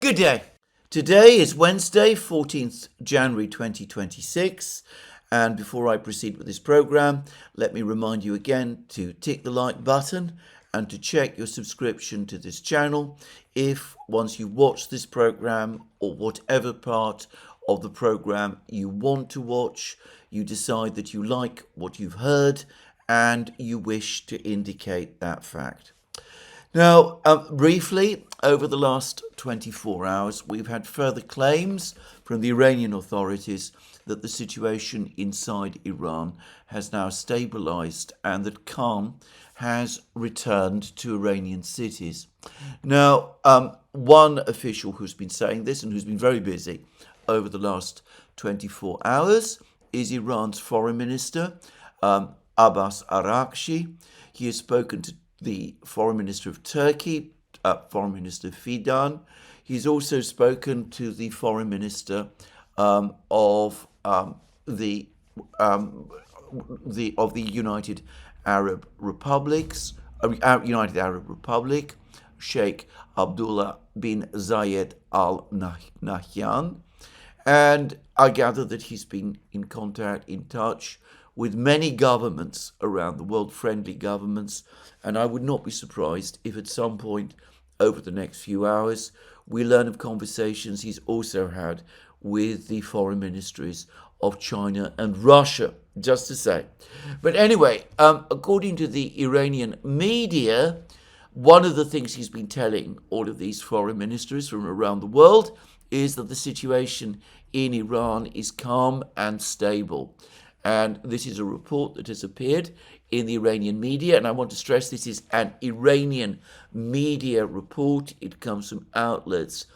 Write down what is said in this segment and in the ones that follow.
Good day. Today is Wednesday, 14th January 2026. And before I proceed with this program, let me remind you again to tick the like button and to check your subscription to this channel if once you watch this program or whatever part of the program you want to watch, you decide that you like what you've heard and you wish to indicate that fact. Now, briefly, over the last 24 hours, we've had further claims from the Iranian authorities that the situation inside Iran has now stabilized and that calm has returned to Iranian cities. Now, one official who's been saying this and who's been very busy over the last 24 hours is Iran's foreign minister, Abbas Araghchi. He has spoken to the foreign minister of Turkey, foreign minister Fidan. He's also spoken to the foreign minister of the United Arab Republics, United Arab Republic, Sheikh Abdullah bin Zayed Al Nahyan, and I gather that he's been in touch with many governments around the world, friendly governments, and I would not be surprised if at some point over the next few hours we learn of conversations he's also had with the foreign ministries of China and Russia, just to say. But anyway, according to the Iranian media, one of the things he's been telling all of these foreign ministers from around the world is that the situation in Iran is calm and stable. And this is a report that has appeared in the Iranian media. And I want to stress this is an Iranian media report. It comes from outlets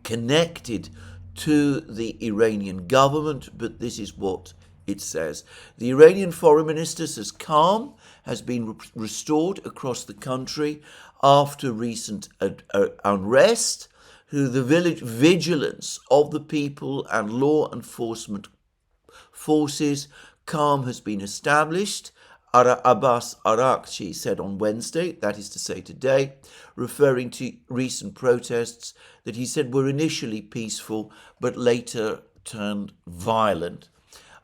connected to the Iranian government, but this is what it says. The Iranian foreign minister says calm has been restored across the country after recent unrest, through the vigilance of the people and law enforcement forces. Calm has been established, Abbas Araghchi said on Wednesday, that is to say today, referring to recent protests that he said were initially peaceful but later turned violent.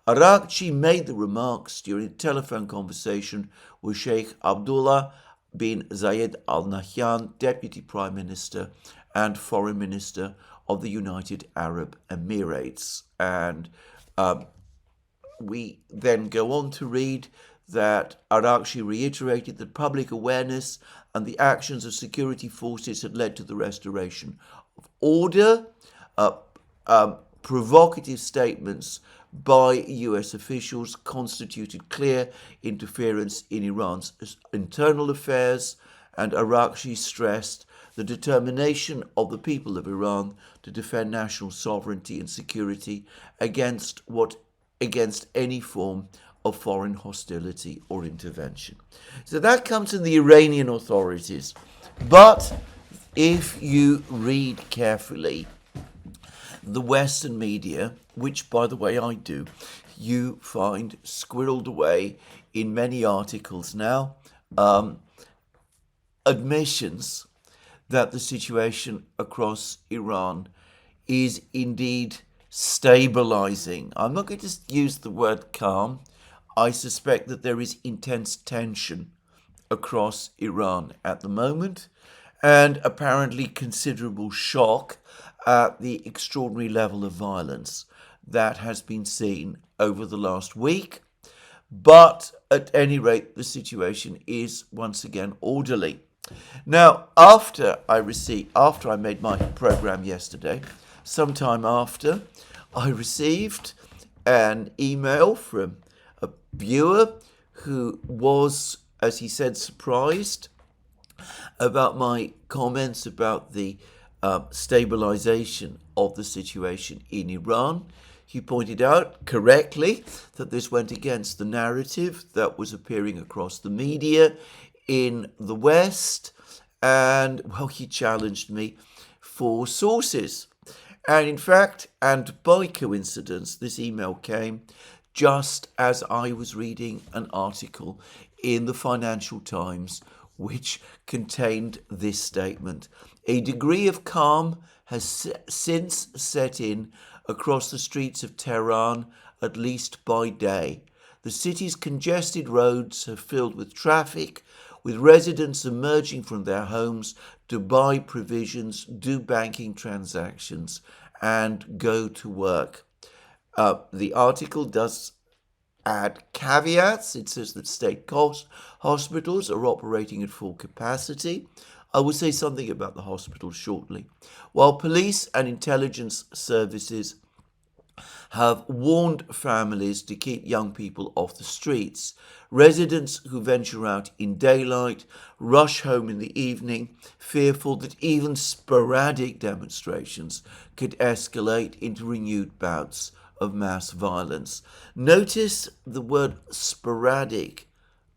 Araghchi made the remarks during a telephone conversation with Sheikh Abdullah bin Zayed Al Nahyan, Deputy Prime Minister and Foreign Minister of the United Arab Emirates. And we then go on to read that Araghchi reiterated that public awareness and the actions of security forces had led to the restoration of order. Provocative statements by US officials constituted clear interference in Iran's internal affairs, and Araghchi stressed the determination of the people of Iran to defend national sovereignty and security against any form of foreign hostility or intervention. So that comes from the Iranian authorities. But if you read carefully the Western media, which, by the way, I do, you find squirreled away in many articles now, admissions that the situation across Iran is indeed stabilizing. I'm not going to use the word calm. I suspect that there is intense tension across Iran at the moment, and apparently considerable shock at the extraordinary level of violence that has been seen over the last week. But at any rate, the situation is once again orderly. Now, after I made my program yesterday, sometime after, I received an email from a viewer who was, as he said, surprised about my comments about the stabilization of the situation in Iran. He pointed out correctly that this went against the narrative that was appearing across the media in the West, and, well, he challenged me for sources. And in fact, and by coincidence, this email came just as I was reading an article in the Financial Times which contained this statement: a degree of calm has since set in across the streets of Tehran, at least by day. The city's congested roads have filled with traffic, with residents emerging from their homes to buy provisions, do banking transactions, and go to work. The article does add caveats. It says that state hospitals are operating at full capacity. I will say something about the hospitals shortly. While police and intelligence services have warned families to keep young people off the streets, residents who venture out in daylight rush home in the evening, fearful that even sporadic demonstrations could escalate into renewed bouts of mass violence. Notice the word sporadic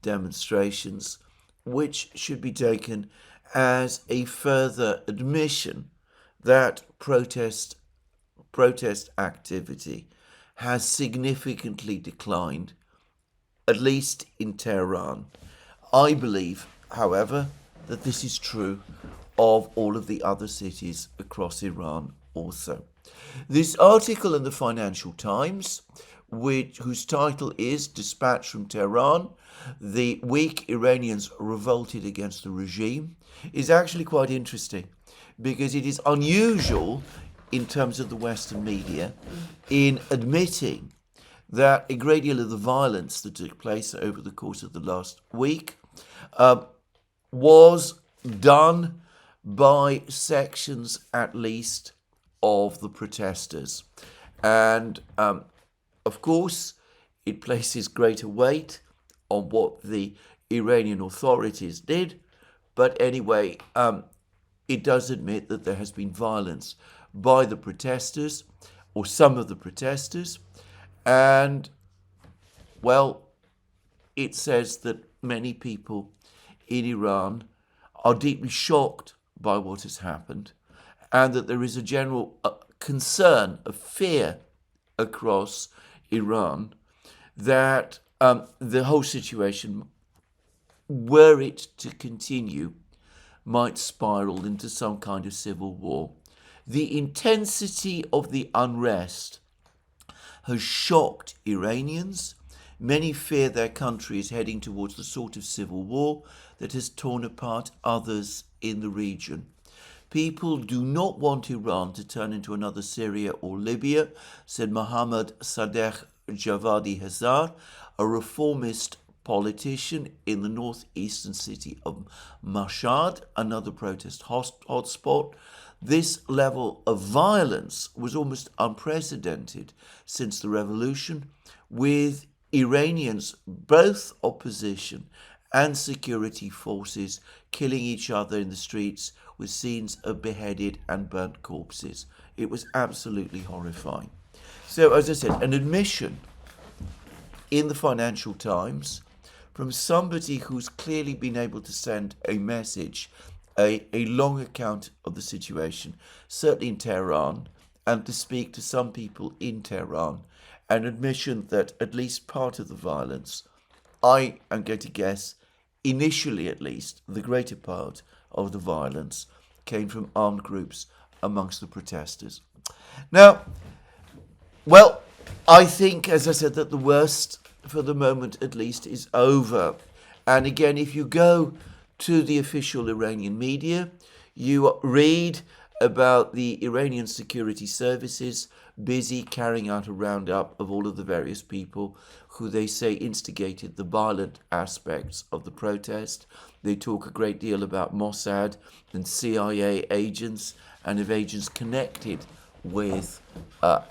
demonstrations, which should be taken as a further admission that protest activity has significantly declined, at least in Tehran. I believe, however, that this is true of all of the other cities across Iran also. This article in the Financial Times, whose title is Dispatch from Tehran, the weak Iranians revolted against the regime, is actually quite interesting because it is unusual in terms of the Western media in admitting that a great deal of the violence that took place over the course of the last week was done by sections, at least, of the protesters. And, of course, it places greater weight on what the Iranian authorities did. But anyway, it does admit that there has been violence by the protesters, or some of the protesters. And, well, it says that many people in Iran are deeply shocked by what has happened, and that there is a general concern, a fear across Iran that the whole situation, were it to continue, might spiral into some kind of civil war. The intensity of the unrest has shocked Iranians. Many fear their country is heading towards the sort of civil war that has torn apart others in the region. People do not want Iran to turn into another Syria or Libya, said Mohammad Sadegh Javadi Hazar, a reformist politician in the northeastern city of Mashhad, another protest hotspot. This level of violence was almost unprecedented since the revolution, with Iranians, both opposition and security forces, killing each other in the streets with scenes of beheaded and burnt corpses. It was absolutely horrifying. So, as I said, an admission in the Financial Times from somebody who's clearly been able to send a message, a long account of the situation, certainly in Tehran, and to speak to some people in Tehran, an admission that at least part of the violence, I am going to guess, initially at least, the greater part of the violence came from armed groups amongst the protesters. Now, well, I think, as I said, that the worst, for the moment at least, is over. And again, if you go to the official Iranian media, you read about the Iranian security services busy carrying out a roundup of all of the various people who they say instigated the violent aspects of the protest. They talk a great deal about Mossad and CIA agents and of agents connected with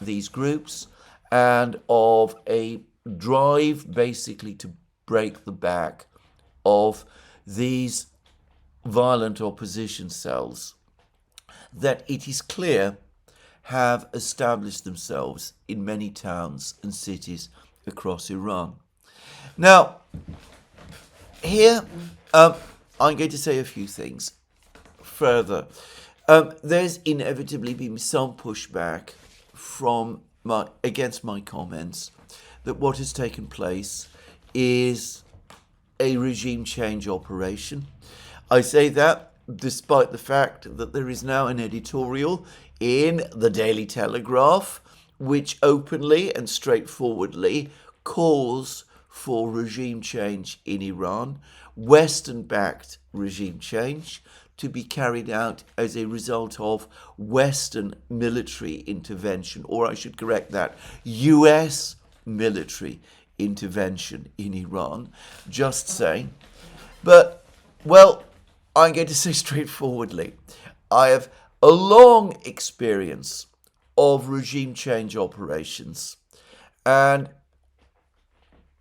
these groups, and of a drive basically to break the back of these violent opposition cells that it is clear have established themselves in many towns and cities across Iran. Now, here I'm going to say a few things further. There's inevitably been some pushback against my comments that what has taken place is a regime change operation. I say that despite the fact that there is now an editorial in the Daily Telegraph, which openly and straightforwardly calls for regime change in Iran, Western-backed regime change, to be carried out as a result of Western military intervention, or I should correct that, US military intervention in Iran. Just saying. But, well, I'm going to say straightforwardly, I have a long experience of regime change operations, and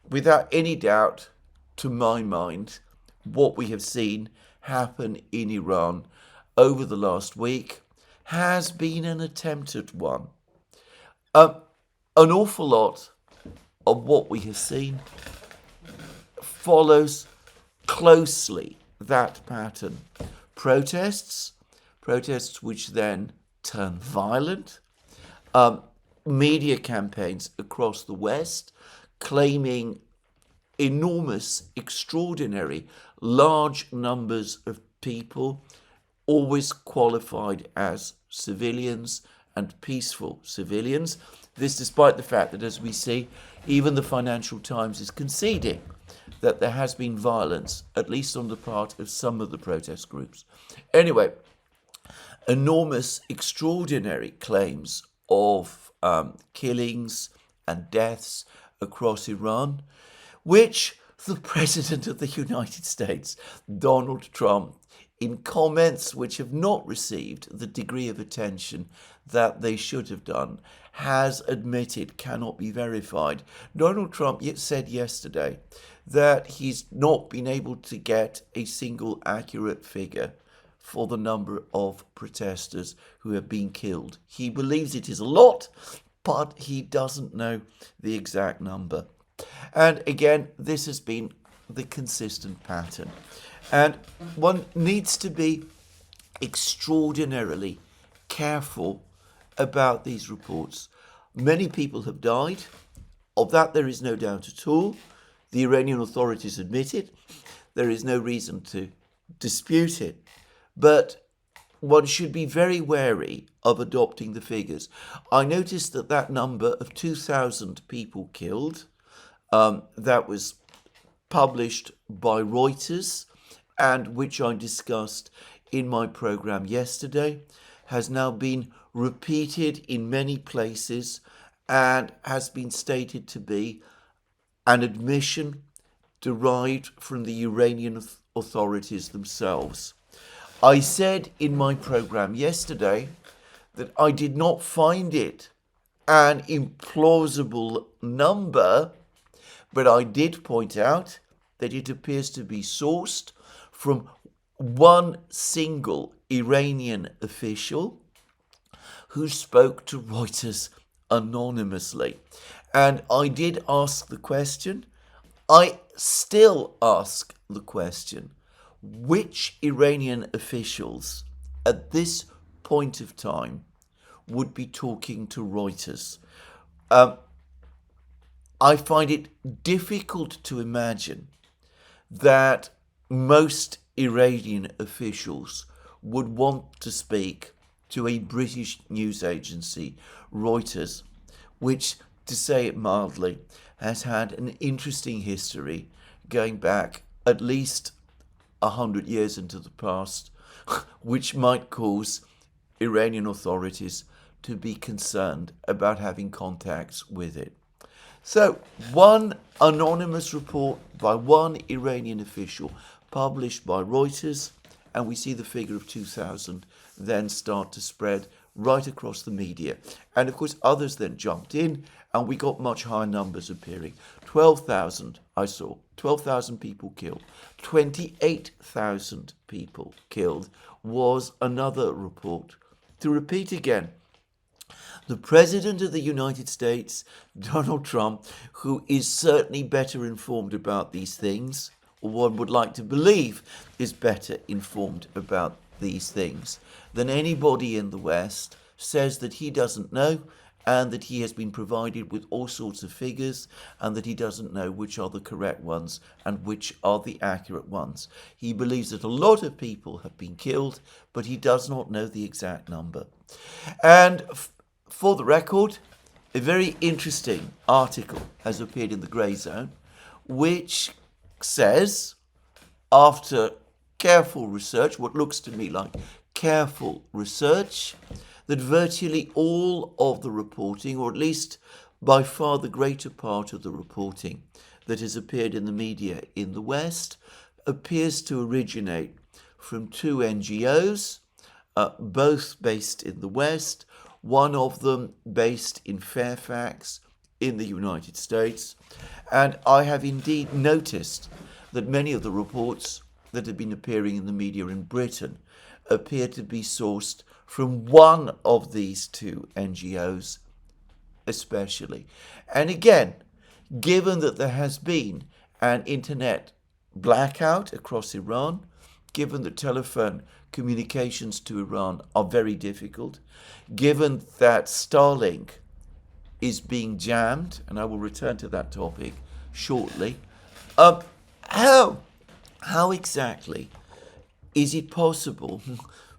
without any doubt, to my mind, what we have seen happen in Iran over the last week has been an attempted one. An awful lot of what we have seen follows closely that pattern. Protests which then turn violent, media campaigns across the West claiming enormous, extraordinary, large numbers of people, always qualified as civilians and peaceful civilians. This despite the fact that, as we see, even the Financial Times is conceding that there has been violence, at least on the part of some of the protest groups. Anyway, enormous, extraordinary claims of killings and deaths across Iran, which the President of the United States, Donald Trump, in comments which have not received the degree of attention that they should have done, has admitted cannot be verified. Donald Trump said yesterday that he's not been able to get a single accurate figure for the number of protesters who have been killed. He believes it is a lot, but he doesn't know the exact number. And again, this has been the consistent pattern. And one needs to be extraordinarily careful about these reports. Many people have died. Of that, there is no doubt at all. The Iranian authorities admit it. There is no reason to dispute it. But one should be very wary of adopting the figures. I noticed that number of 2,000 people killed, that was published by Reuters, and which I discussed in my program yesterday, has now been repeated in many places and has been stated to be an admission derived from the Iranian authorities themselves. I said in my program yesterday that I did not find it an implausible number, but I did point out that it appears to be sourced from one single Iranian official who spoke to Reuters anonymously. And I did ask the question, I still ask the question, which Iranian officials at this point of time would be talking to Reuters? I find it difficult to imagine that most Iranian officials would want to speak to a British news agency, Reuters, which, to say it mildly, has had an interesting history going back at least 100 years into the past, which might cause Iranian authorities to be concerned about having contacts with it. So, one anonymous report by one Iranian official published by Reuters, and we see the figure of 2,000 then start to spread right across the media. And of course, others then jumped in, and we got much higher numbers appearing. 12,000, I saw. 12,000 people killed. 28,000 people killed was another report. To repeat again, the President of the United States, Donald Trump, who is certainly better informed about these things, or one would like to believe is better informed about these things than anybody in the West, says that he doesn't know and that he has been provided with all sorts of figures and that he doesn't know which are the correct ones and which are the accurate ones. He believes that a lot of people have been killed, but he does not know the exact number. And for the record, a very interesting article has appeared in the Grey Zone, which says, after careful research, what looks to me like careful research, that virtually all of the reporting, or at least by far the greater part of the reporting that has appeared in the media in the West, appears to originate from two NGOs, both based in the West, one of them based in Fairfax in the United States. And I have indeed noticed that many of the reports that have been appearing in the media in Britain appear to be sourced from one of these two NGOs especially. And again, given that there has been an internet blackout across Iran, given that telephone communications to Iran are very difficult, given that Starlink is being jammed, and I will return to that topic shortly, how exactly is it possible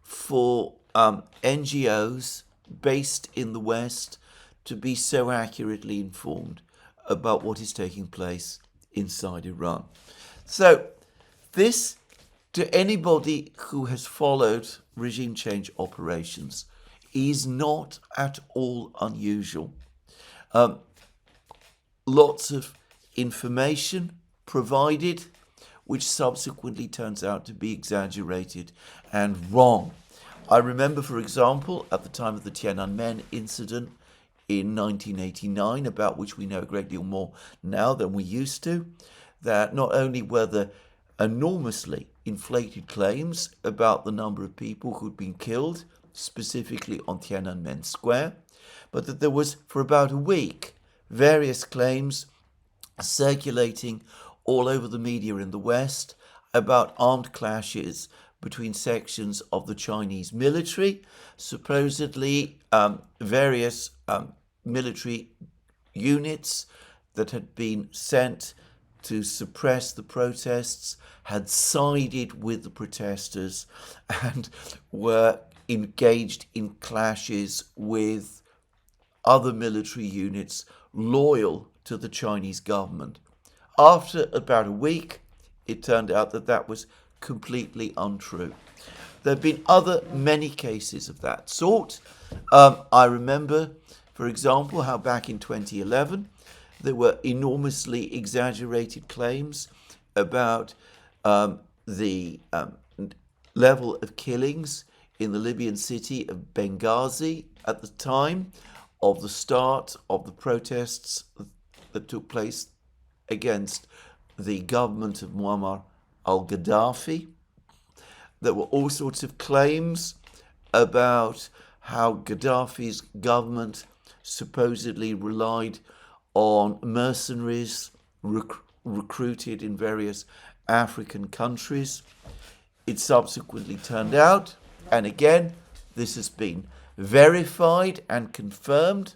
for NGOs based in the West to be so accurately informed about what is taking place inside Iran? So this, to anybody who has followed regime change operations, is not at all unusual. Lots of information provided, which subsequently turns out to be exaggerated and wrong. I remember, for example, at the time of the Tiananmen incident in 1989, about which we know a great deal more now than we used to, that not only were there enormously inflated claims about the number of people who'd been killed, specifically on Tiananmen Square, but that there was, for about a week, various claims circulating all over the media in the West about armed clashes between sections of the Chinese military, supposedly various military units that had been sent to suppress the protests had sided with the protesters and were engaged in clashes with other military units loyal to the Chinese government. After about a week, it turned out that that was completely untrue. There have been many cases of that sort. I remember, for example, how back in 2011, there were enormously exaggerated claims about the level of killings in the Libyan city of Benghazi at the time of the start of the protests that took place against the government of Muammar al-Gaddafi. There were all sorts of claims about how Gaddafi's government supposedly relied on mercenaries recruited in various African countries. It subsequently turned out, and again, this has been verified and confirmed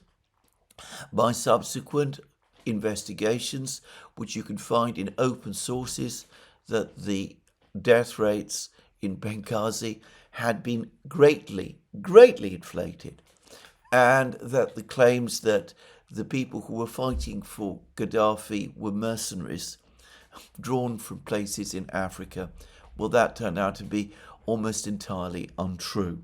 by subsequent investigations, which you can find in open sources, that the death rates in Benghazi had been greatly inflated, and that the claims that the people who were fighting for Gaddafi were mercenaries drawn from places in Africa, well, that turned out to be almost entirely untrue.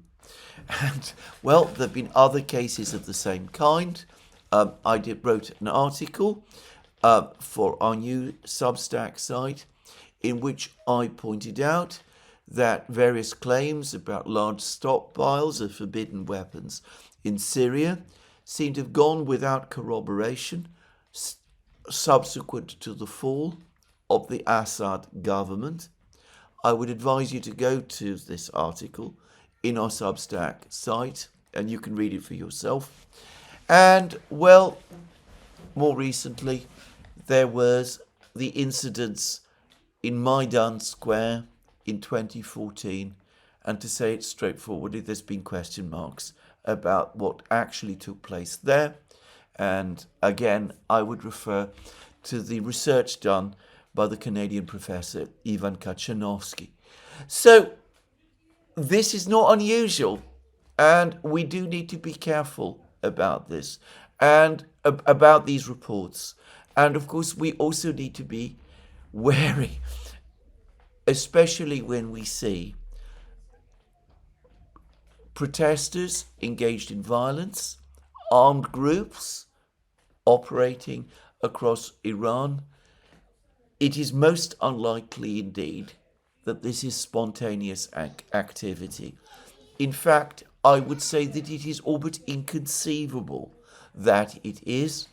And, well, there have been other cases of the same kind. I wrote an article for our new Substack site in which I pointed out that various claims about large stockpiles of forbidden weapons in Syria seem to have gone without corroboration subsequent to the fall of the Assad government. I would advise you to go to this article in our Substack site, and you can read it for yourself. And, well, more recently, there was the incidents in Maidan Square in 2014, and to say it straightforwardly, there's been question marks about what actually took place there. And again, I would refer to the research done by the Canadian professor Ivan Kachanovsky. So this is not unusual, and we do need to be careful about this and about these reports. And of course, we also need to be wary, especially when we see protesters engaged in violence, armed groups operating across Iran. It is most unlikely indeed that this is spontaneous activity. In fact, I would say that it is all but inconceivable that it is,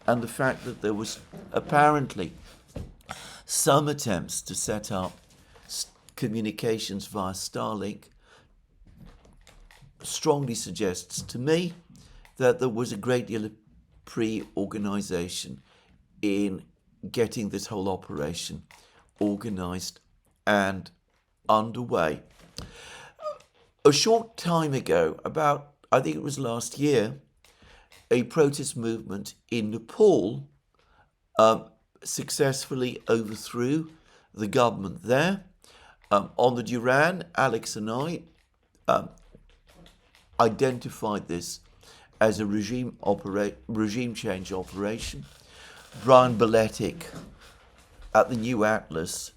and the fact that there was apparently some attempts to set up communications via Starlink strongly suggests to me that there was a great deal of pre-organisation in getting this whole operation organised and underway. A short time ago, I think it was last year, a protest movement in Nepal successfully overthrew the government there. On the Duran, Alex and I identified this as a regime change operation. Brian Beletic at the New Atlas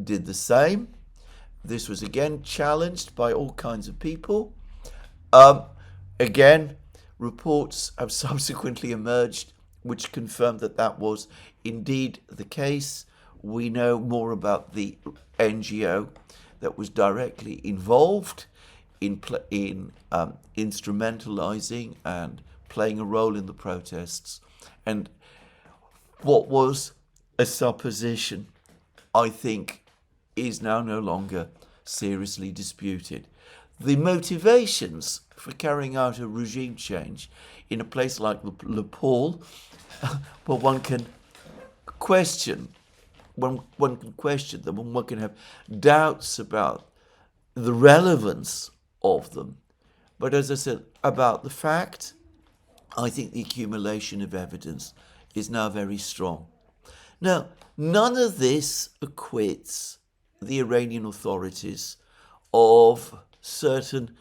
did the same. This was again challenged by all kinds of people. Again, reports have subsequently emerged which confirmed that that was indeed the case. We know more about the NGO that was directly involved in instrumentalizing and playing a role in the protests. And what was a supposition, I think, is now no longer seriously disputed. The motivations for carrying out a regime change in a place like Nepal, well, one can question them, and one can have doubts about the relevance of them. But as I said, about the fact, I think the accumulation of evidence is now very strong. Now, none of this acquits the Iranian authorities of certain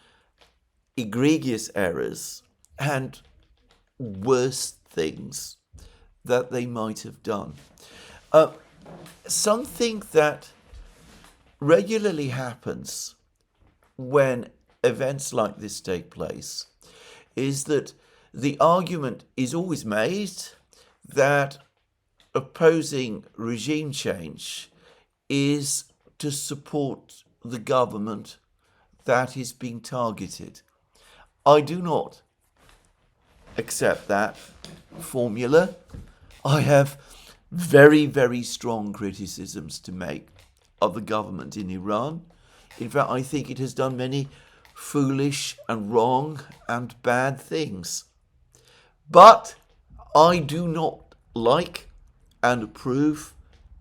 egregious errors and worse things that they might have done. Something that regularly happens when events like this take place is that the argument is always made that opposing regime change is to support the government that is being targeted. I do not accept that formula. I have very, very strong criticisms to make of the government in Iran. In fact, I think it has done many foolish and wrong and bad things. But I do not like and approve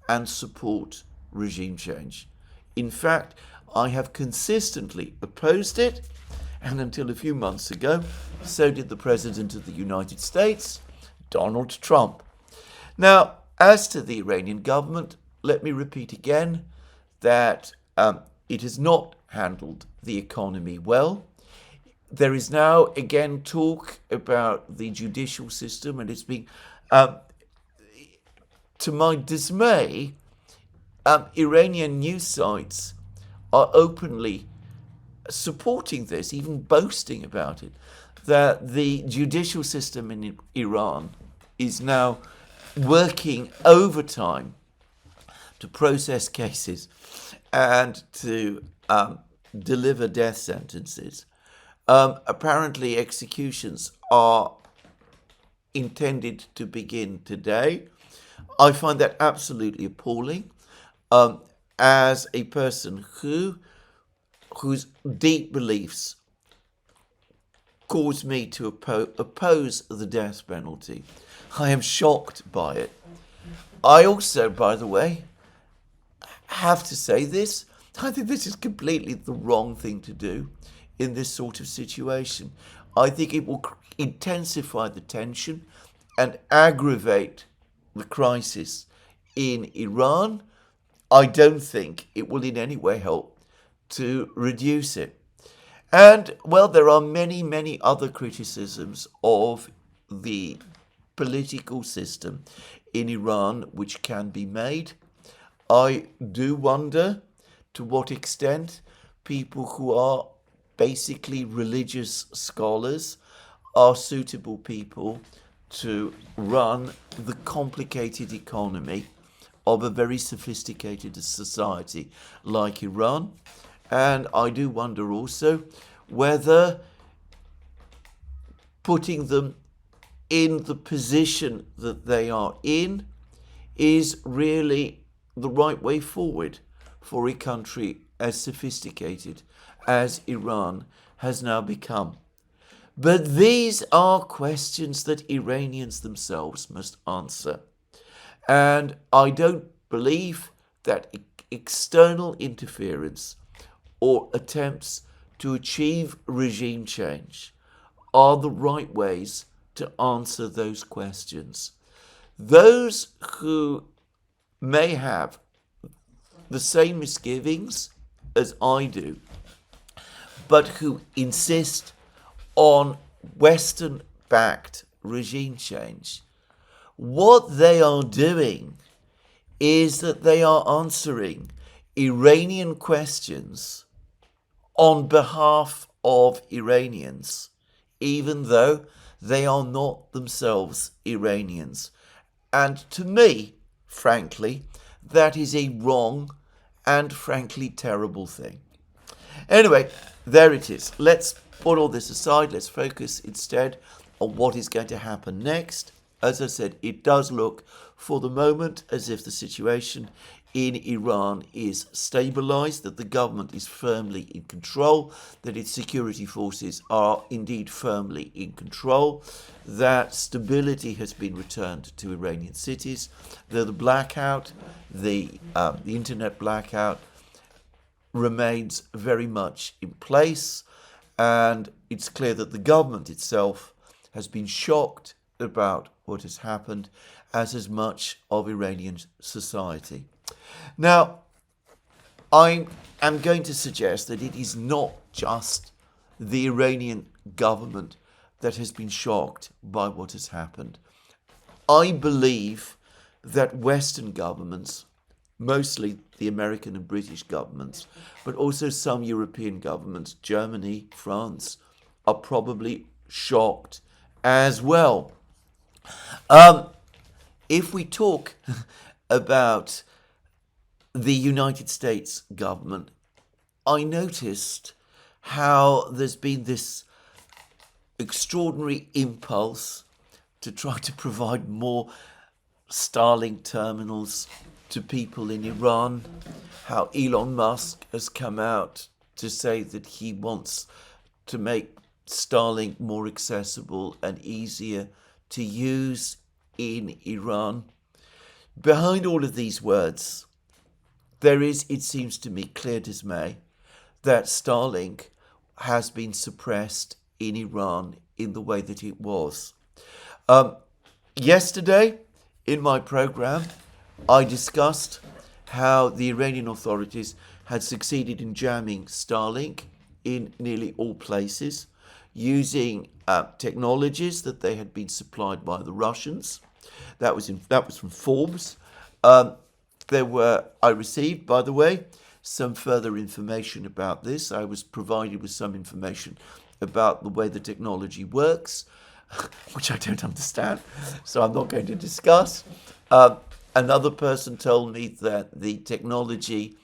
and support regime change. In fact, I have consistently opposed it, and until a few months ago, so did the President of the United States, Donald Trump. Now, as to the Iranian government, let me repeat again that it has not handled the economy well. There is now again talk about the judicial system, and it's being, to my dismay, Iranian news sites are openly supporting this, even boasting about it, that the judicial system in Iran is now working overtime to process cases and to deliver death sentences. Apparently, executions are intended to begin today. I find that absolutely appalling. As a person whose deep beliefs cause me to oppose the death penalty, I am shocked by it. I also, by the way, have to say this. I think this is completely the wrong thing to do in this sort of situation. I think it will intensify the tension and aggravate the crisis in Iran. I don't think it will in any way help to reduce it. And, well, there are many, many other criticisms of the political system in Iran which can be made. I do wonder to what extent people who are basically religious scholars are suitable people to run the complicated economy of a very sophisticated society like Iran. And I do wonder also whether putting them in the position that they are in is really the right way forward for a country as sophisticated as Iran has now become. But these are questions that Iranians themselves must answer. And I don't believe that external interference or attempts to achieve regime change are the right ways to answer those questions. Those who may have the same misgivings as I do, but who insist on Western-backed regime change, what they are doing is that they are answering Iranian questions on behalf of Iranians, even though they are not themselves Iranians. And to me, frankly, that is a wrong and frankly terrible thing. Anyway, there it is. Let's put all this aside. Let's focus instead on what is going to happen next. As I said, it does look for the moment as if the situation in Iran is stabilized, that the government is firmly in control, that its security forces are indeed firmly in control, that stability has been returned to Iranian cities, that the blackout, the internet blackout, remains very much in place, and it's clear that the government itself has been shocked about what has happened, as is much of Iranian society. Now, I am going to suggest that it is not just the Iranian government that has been shocked by what has happened. I believe that Western governments, mostly the American and British governments, but also some European governments, Germany, France, are probably shocked as well. If we talk about the United States government, I noticed how there's been this extraordinary impulse to try to provide more Starlink terminals to people in Iran, how Elon Musk has come out to say that he wants to make Starlink more accessible and easier to use in Iran. Behind all of these words, there is, it seems to me, clear dismay that Starlink has been suppressed in Iran in the way that it was. Yesterday, in my program, I discussed how the Iranian authorities had succeeded in jamming Starlink in nearly all places, using technologies that they had been supplied by the Russians. That was from Forbes. I received, by the way, some further information about this. I was provided with some information about the way the technology works, which I don't understand, so I'm not going to discuss. Another person told me that the technology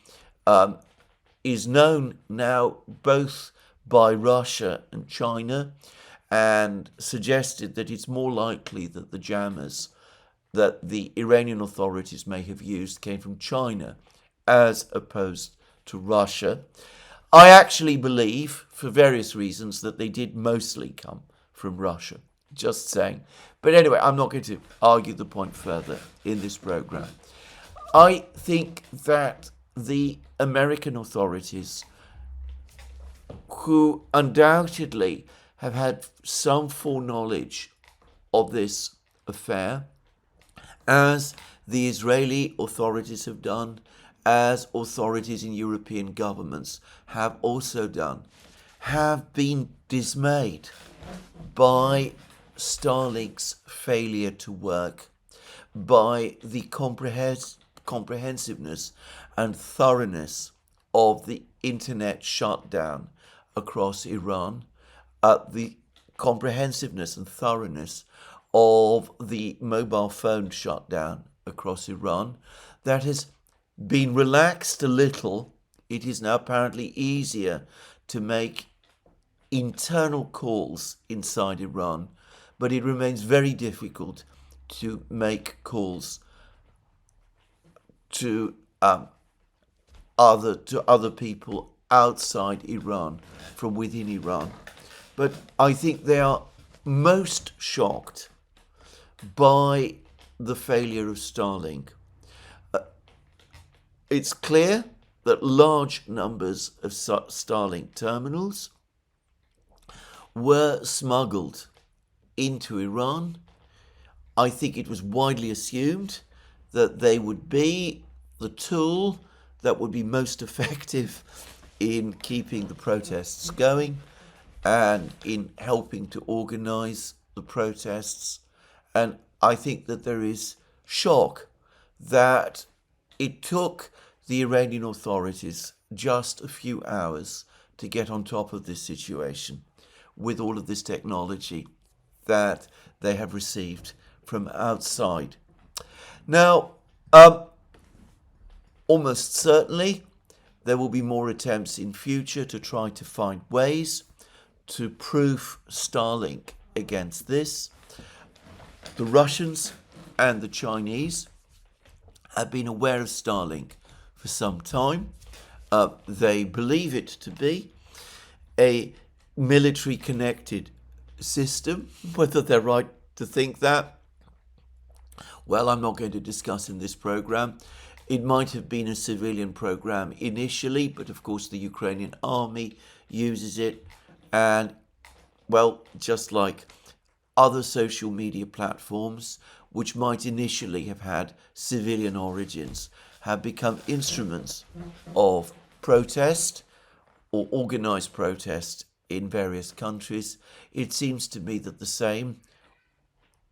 is known now both by Russia and China, and suggested that it's more likely that the jammers that the Iranian authorities may have used came from China as opposed to Russia. I actually believe, for various reasons, that they did mostly come from Russia. Just saying. But anyway, I'm not going to argue the point further in this program. I think that the American authorities, who undoubtedly have had some foreknowledge of this affair, as the Israeli authorities have done, as authorities in European governments have also done, have been dismayed by Starlink's failure to work, by the comprehensiveness and thoroughness of the internet shutdown across Iran, the comprehensiveness and thoroughness of the mobile phone shutdown across Iran, that has been relaxed a little. It is now apparently easier to make internal calls inside Iran, but it remains very difficult to make calls to other people outside Iran from within Iran. But I think they are most shocked by the failure of Starlink. It's clear that large numbers of Starlink terminals were smuggled into Iran. I think it was widely assumed that they would be the tool that would be most effective in keeping the protests going and in helping to organize the protests. And I think that there is shock that it took the Iranian authorities just a few hours to get on top of this situation with all of this technology that they have received from outside. Now, almost certainly there will be more attempts in future to try to find ways to proof Starlink against this. The Russians and the Chinese have been aware of Starlink for some time. They believe it to be a military-connected system. Whether they're right to think that, well, I'm not going to discuss in this program. It might have been a civilian program initially, but of course the Ukrainian army uses it. And, well, just like other social media platforms, which might initially have had civilian origins, have become instruments of protest or organized protest in various countries, it seems to me that the same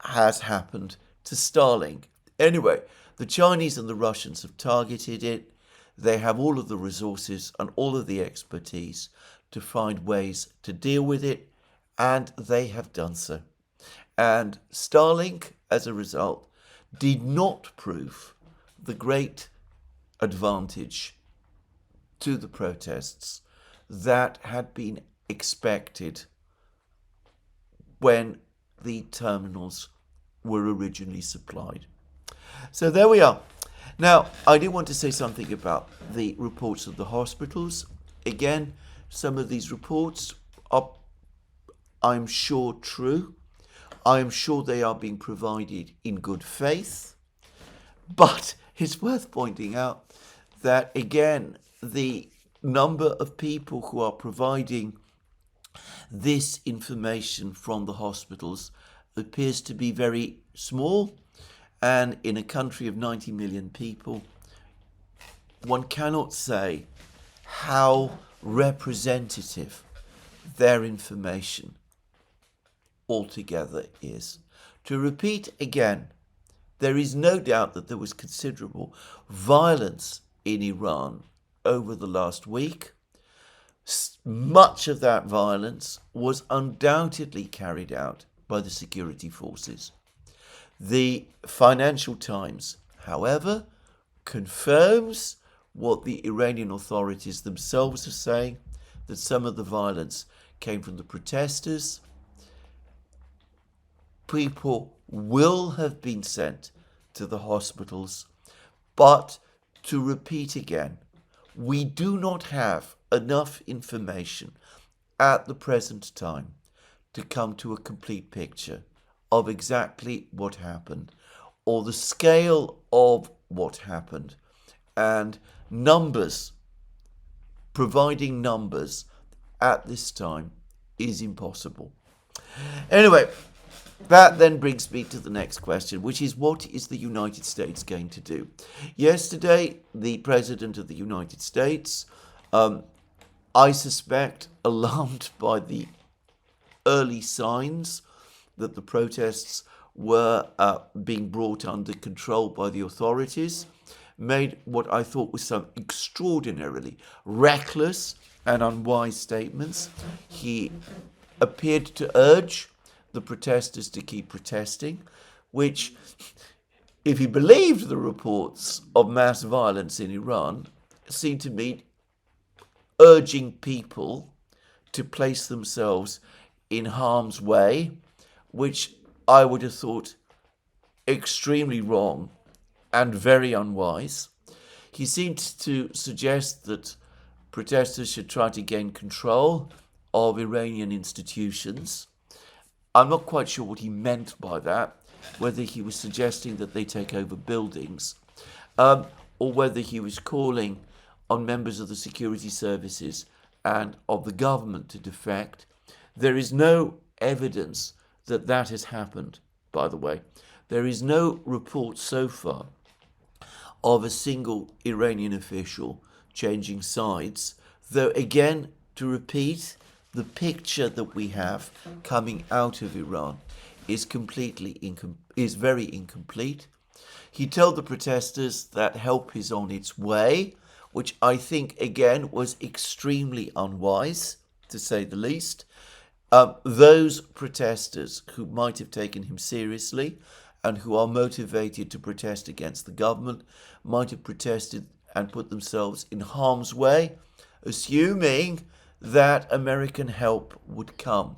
has happened to Starlink. Anyway, the Chinese and the Russians have targeted it. They have all of the resources and all of the expertise to find ways to deal with it, and they have done so. And Starlink, as a result, did not prove the great advantage to the protests that had been expected when the terminals were originally supplied. So there we are. Now, I do want to say something about the reports of the hospitals. Again, some of these reports are, I'm sure, true. I am sure they are being provided in good faith. But it's worth pointing out that, again, the number of people who are providing this information from the hospitals appears to be very small. And in a country of 90 million people, one cannot say how representative their information altogether is. To repeat again, there is no doubt that there was considerable violence in Iran over the last week. Much of that violence was undoubtedly carried out by the security forces. The Financial Times, however, confirms what the Iranian authorities themselves are saying, that some of the violence came from the protesters. People will have been sent to the hospitals, but to repeat again, we do not have enough information at the present time to come to a complete picture of exactly what happened or the scale of what happened. And providing numbers at this time is impossible. Anyway, that then brings me to the next question, which is what is the United States going to do? Yesterday, the President of the United States, I suspect, alarmed by the early signs that the protests were being brought under control by the authorities, made what I thought was some extraordinarily reckless and unwise statements. He appeared to urge the protesters to keep protesting, which, if he believed the reports of mass violence in Iran, seemed to me urging people to place themselves in harm's way, which I would have thought extremely wrong and very unwise. He seemed to suggest that protesters should try to gain control of Iranian institutions. I'm not quite sure what he meant by that, whether he was suggesting that they take over buildings, or whether he was calling on members of the security services and of the government to defect. There is no evidence that that has happened, by the way. There is no report so far of a single Iranian official changing sides, though again, to repeat, the picture that we have coming out of Iran is very incomplete. He told the protesters that help is on its way, which I think again was extremely unwise, to say the least. Those protesters who might have taken him seriously and who are motivated to protest against the government might have protested and put themselves in harm's way, assuming that American help would come.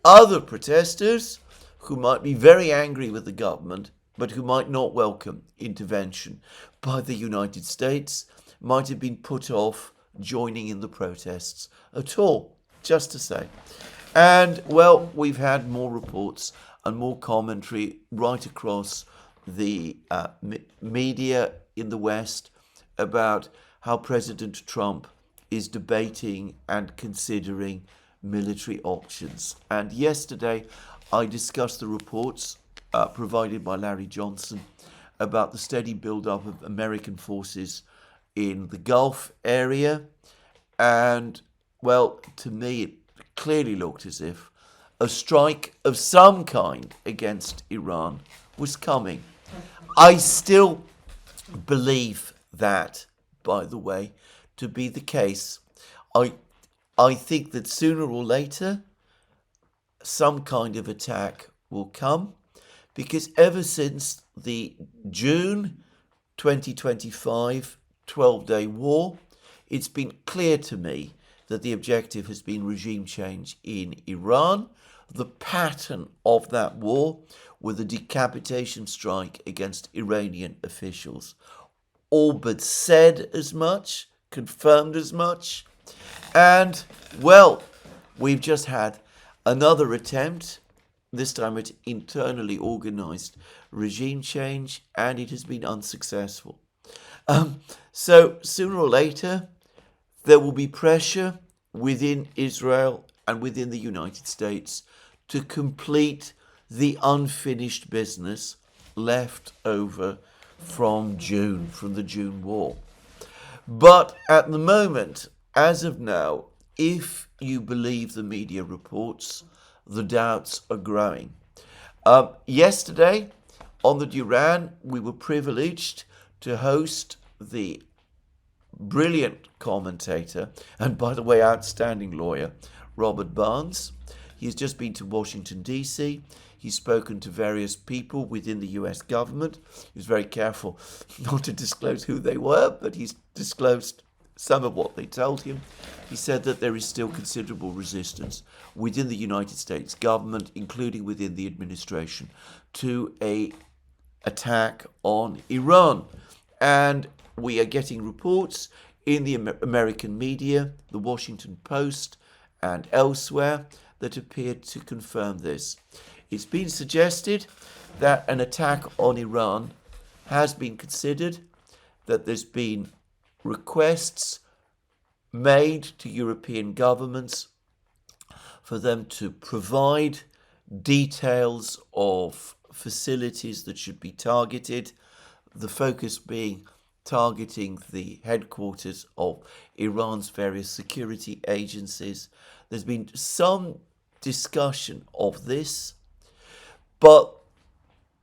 Other protesters who might be very angry with the government but who might not welcome intervention by the United States might have been put off joining in the protests at all, just to say. And, well, we've had more reports and more commentary right across the media in the West about how President Trump is debating and considering military options. And yesterday, I discussed the reports provided by Larry Johnson about the steady build-up of American forces in the Gulf area. And, well, to me, it clearly looked as if a strike of some kind against Iran was coming. I still believe that, by the way, to be the case. I think that sooner or later some kind of attack will come, because ever since the June 2025 12-day war, it's been clear to me that the objective has been regime change in Iran. The pattern of that war with a decapitation strike against Iranian officials. All but said as much, confirmed as much. And, well, we've just had another attempt, this time at internally organized regime change, and it has been unsuccessful. So sooner or later, there will be pressure within Israel and within the United States to complete the unfinished business left over from the June war. But at the moment, as of now, if you believe the media reports, the doubts are growing. Yesterday, on the Duran, we were privileged to host the brilliant commentator, and by the way, outstanding lawyer, Robert Barnes. He's just been to Washington, D.C. He's spoken to various people within the US government. He was very careful not to disclose who they were, but he's disclosed some of what they told him. He said that there is still considerable resistance within the United States government, including within the administration, to an attack on Iran. And we are getting reports in the American media, the Washington Post, and elsewhere that appear to confirm this. It's been suggested that an attack on Iran has been considered, that there's been requests made to European governments for them to provide details of facilities that should be targeted, the focus being targeting the headquarters of Iran's various security agencies. There's been some discussion of this, but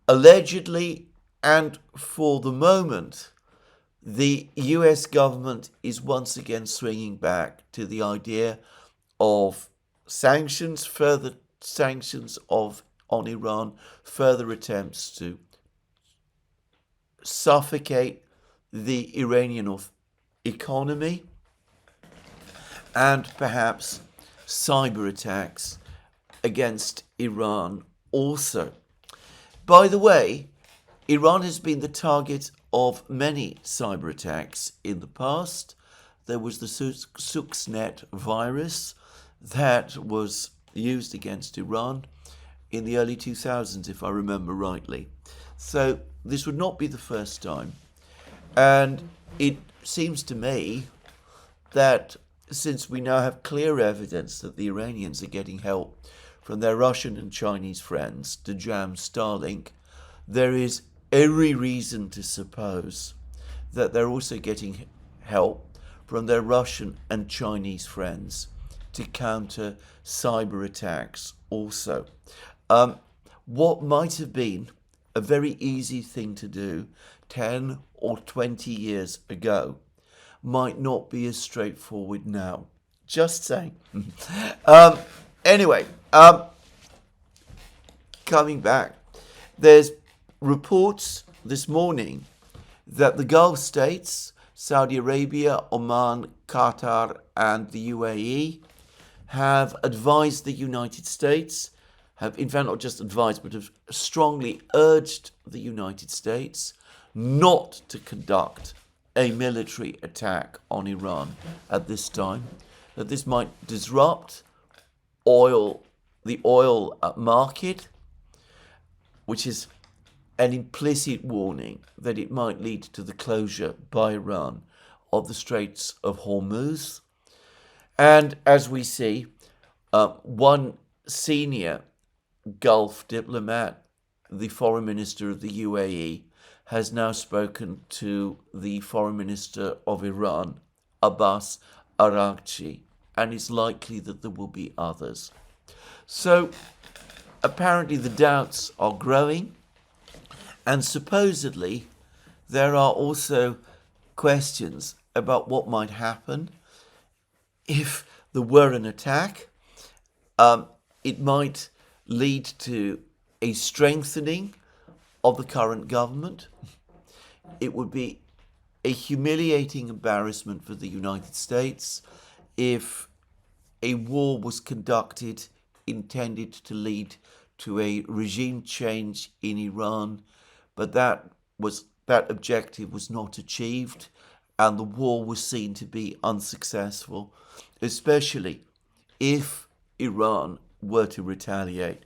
allegedly and for the moment, the US government is once again swinging back to the idea of sanctions, further sanctions on Iran, further attempts to suffocate the Iranian economy, and perhaps cyber attacks against Iran also. By the way, Iran has been the target of many cyber attacks in the past. There was the Stuxnet virus that was used against Iran in the early 2000s, if I remember rightly. So this would not be the first time. And it seems to me that since we now have clear evidence that the Iranians are getting help from their Russian and Chinese friends to jam Starlink, there is every reason to suppose that they're also getting help from their Russian and Chinese friends to counter cyber attacks also. What might have been a very easy thing to do 10 or 20 years ago might not be as straightforward now. Just saying. Anyway, coming back, there's reports this morning that the Gulf states, Saudi Arabia, Oman, Qatar, and the UAE, have advised the United States, have in fact not just advised, but have strongly urged the United States not to conduct a military attack on Iran at this time, that this might disrupt the oil market, which is an implicit warning that it might lead to the closure by Iran of the Straits of Hormuz. And as we see, one senior Gulf diplomat, the foreign minister of the UAE, has now spoken to the foreign minister of Iran, Abbas Araghchi, and it's likely that there will be others. So apparently the doubts are growing, and supposedly there are also questions about what might happen if there were an attack. It might lead to a strengthening of the current government. It would be a humiliating embarrassment for the United States if a war was conducted intended to lead to a regime change in Iran, but that objective was not achieved, and the war was seen to be unsuccessful, especially if Iran were to retaliate.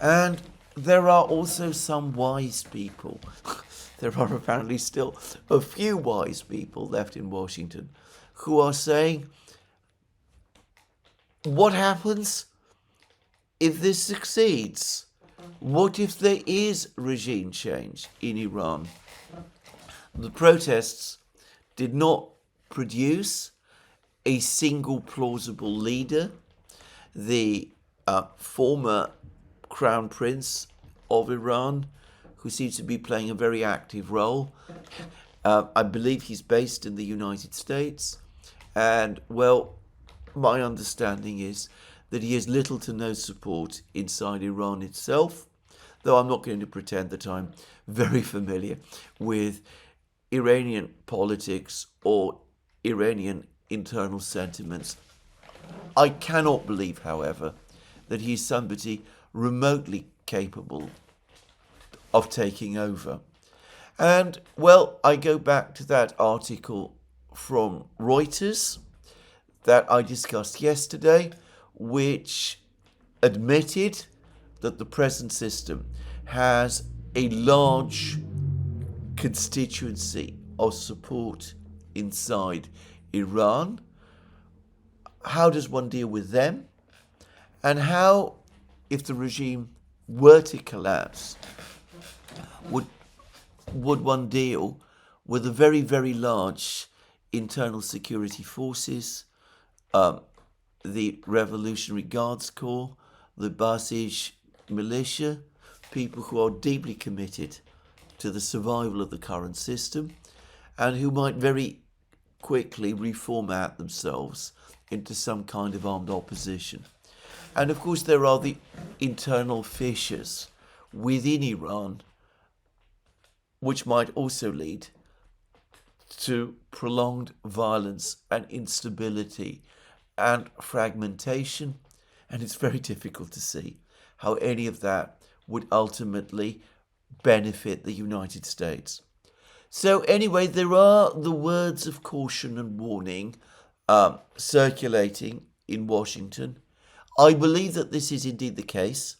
And there are also some wise people. There are apparently still a few wise people left in Washington who are saying, what happens if this succeeds? What if there is regime change in Iran? The protests did not produce a single plausible leader. The former Crown Prince of Iran, who seems to be playing a very active role, I believe he's based in the United States, and well, my understanding is that he has little to no support inside Iran itself, though I'm not going to pretend that I'm very familiar with Iranian politics or Iranian internal sentiments. I cannot believe, however, that he's somebody remotely capable of taking over. And, well, I go back to that article from Reuters that I discussed yesterday, which admitted that the present system has a large constituency of support inside Iran. How does one deal with them? And how if the regime were to collapse, would one deal with the very, very large internal security forces, the Revolutionary Guards Corps, the Basij militia, people who are deeply committed to the survival of the current system and who might very quickly reformat themselves into some kind of armed opposition. And of course there are the internal fissures within Iran which might also lead to prolonged violence and instability and fragmentation, and it's very difficult to see how any of that would ultimately benefit the United States. So anyway, there are the words of caution and warning circulating in Washington. I believe that this is indeed the case.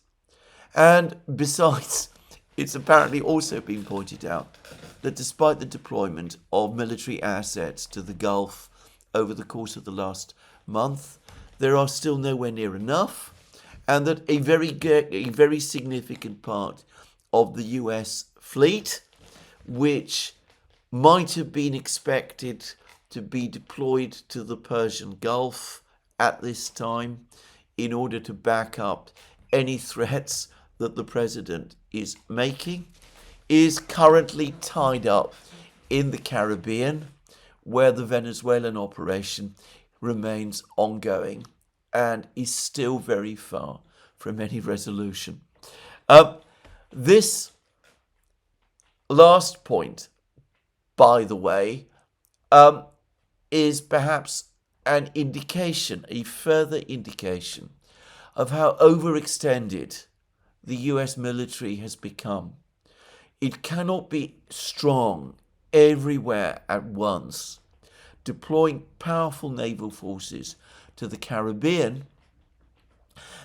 And besides, it's apparently also been pointed out that despite the deployment of military assets to the Gulf over the course of the last month, there are still nowhere near enough, and that a very significant part of the US fleet, which might have been expected to be deployed to the Persian Gulf at this time in order to back up any threats that the president is making, is currently tied up in the Caribbean, where the Venezuelan operation remains ongoing and is still very far from any resolution. This last point, by the way, is perhaps an indication, a further indication of how overextended the US military has become. It cannot be strong everywhere at once. Deploying powerful naval forces to the Caribbean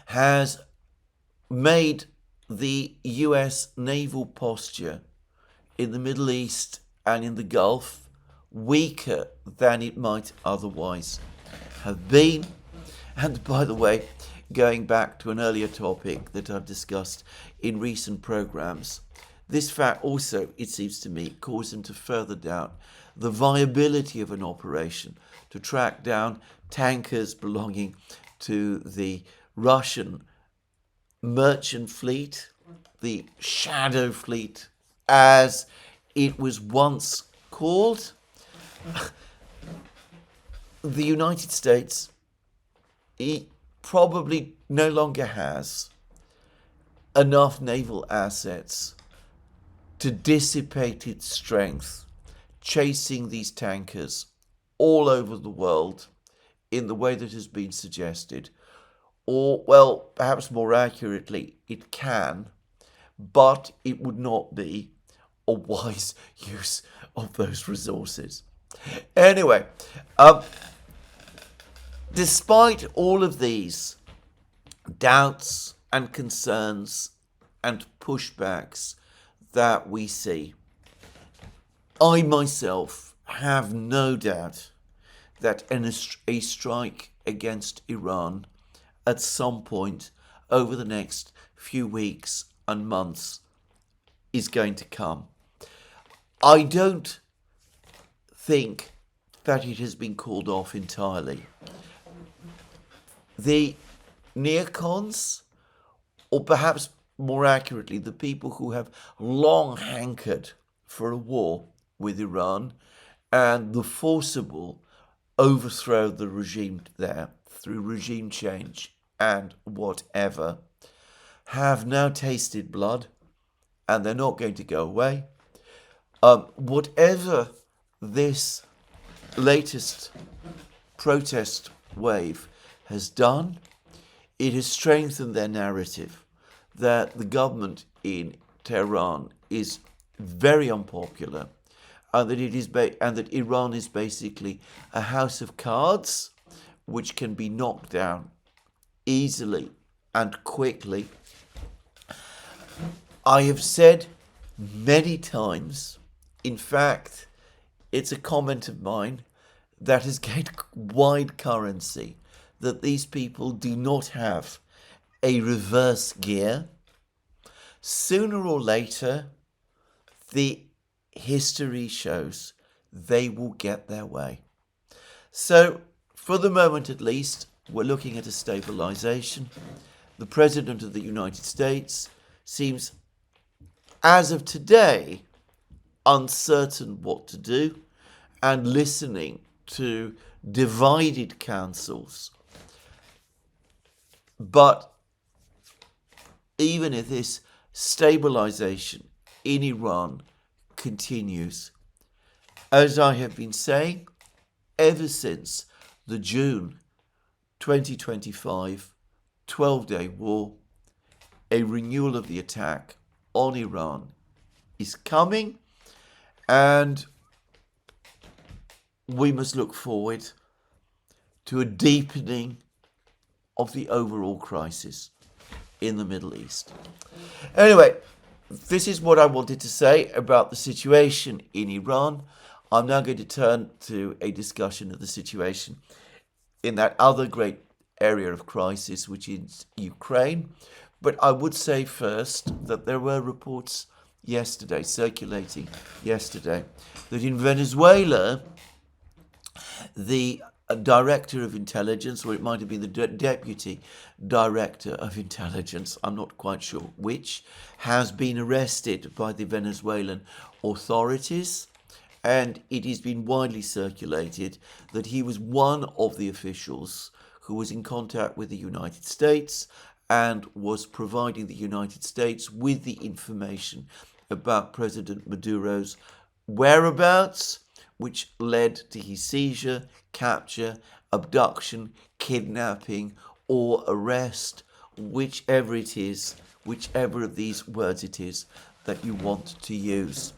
has made the US naval posture in the Middle East and in the Gulf weaker than it might otherwise have been. And by the way, going back to an earlier topic that I've discussed in recent programs, this fact also, it seems to me, caused them to further doubt the viability of an operation to track down tankers belonging to the Russian merchant fleet, the shadow fleet, as it was once called. The United States probably no longer has enough naval assets to dissipate its strength chasing these tankers all over the world in the way that has been suggested. Or, well, perhaps more accurately, it can, but it would not be a wise use of those resources. Anyway, despite all of these doubts and concerns and pushbacks that we see, I myself have no doubt that a strike against Iran at some point over the next few weeks and months is going to come. I don't think that it has been called off entirely. The neocons, or perhaps more accurately, the people who have long hankered for a war with Iran and the forcible overthrow of the regime there through regime change and whatever, have now tasted blood, and they're not going to go away. Whatever this latest protest wave has done, it has strengthened their narrative that the government in Tehran is very unpopular, and that Iran is basically a house of cards which can be knocked down easily and quickly. I have said many times, in fact, it's a comment of mine that has gained wide currency, that these people do not have a reverse gear, sooner or later, the history shows they will get their way. So, for the moment at least, we're looking at a stabilization. The President of the United States seems, as of today, uncertain what to do and listening to divided councils. But even if this stabilization in Iran continues, as I have been saying, ever since the June 2025 12-day war, a renewal of the attack on Iran is coming, and we must look forward to a deepening of the overall crisis in the Middle East. Anyway, this is what I wanted to say about the situation in Iran. I'm now going to turn to a discussion of the situation in that other great area of crisis, which is Ukraine. But I would say first that there were reports circulating yesterday, that in Venezuela, the director of intelligence, or it might have been the deputy director of intelligence, I'm not quite sure which, has been arrested by the Venezuelan authorities. And it has been widely circulated that he was one of the officials who was in contact with the United States and was providing the United States with the information about President Maduro's whereabouts, which led to his seizure, capture, abduction, kidnapping, or arrest, whichever it is, whichever of these words it is that you want to use.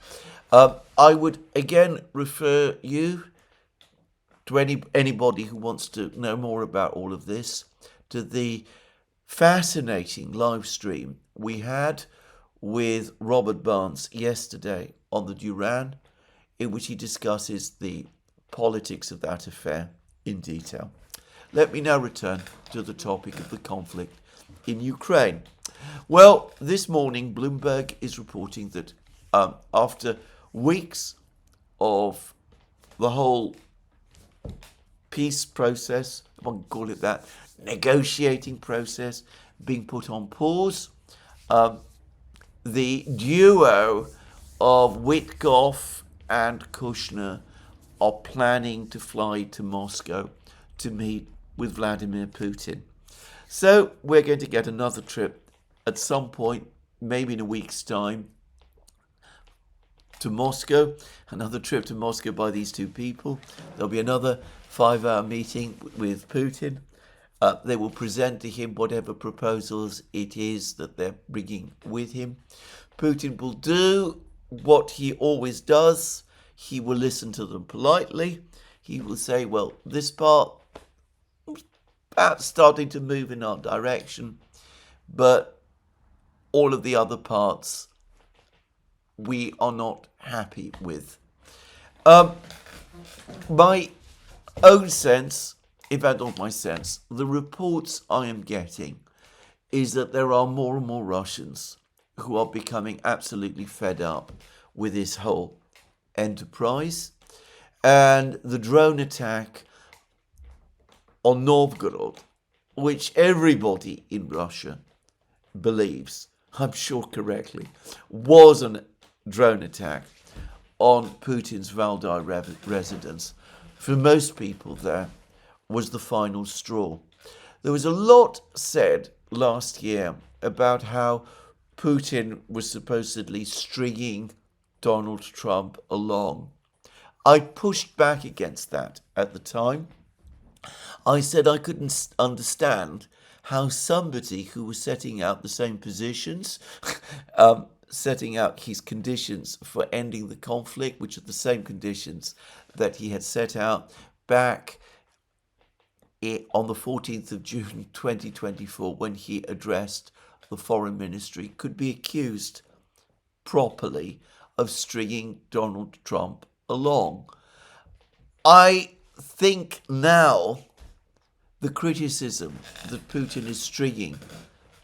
I would again refer you to anybody who wants to know more about all of this to the fascinating live stream we had with Robert Barnes yesterday on the Duran, in which he discusses the politics of that affair in detail. Let me now return to the topic of the conflict in Ukraine. Well, this morning Bloomberg is reporting that after weeks of the whole peace process, if I can call it that, negotiating process being put on pause, the duo of Witkoff and Kushner are planning to fly to Moscow to meet with Vladimir Putin. So we're going to get another trip at some point, maybe in a week's time, to Moscow, another trip to Moscow by these two people. There'll be another 5-hour meeting with Putin. They will present to him whatever proposals it is that they're bringing with him. Putin will do what he always does. He will listen to them politely. He will say, well, this part perhaps starting to move in our direction, but all of the other parts we are not happy with. My own sense, in fact not my sense, the reports I am getting is that there are more and more Russians who are becoming absolutely fed up with this whole enterprise. And the drone attack on Novgorod, which everybody in Russia believes, I'm sure correctly, was a drone attack on Putin's Valdai residence, for most people there was the final straw. There was a lot said last year about how Putin was supposedly stringing Donald Trump along. I pushed back against that at the time. I said I couldn't understand how somebody who was setting out the same positions, setting out his conditions for ending the conflict, which are the same conditions that he had set out back on the 14th of June 2024 when he addressed the foreign ministry, could be accused properly of stringing Donald Trump along. I think now the criticism that Putin is stringing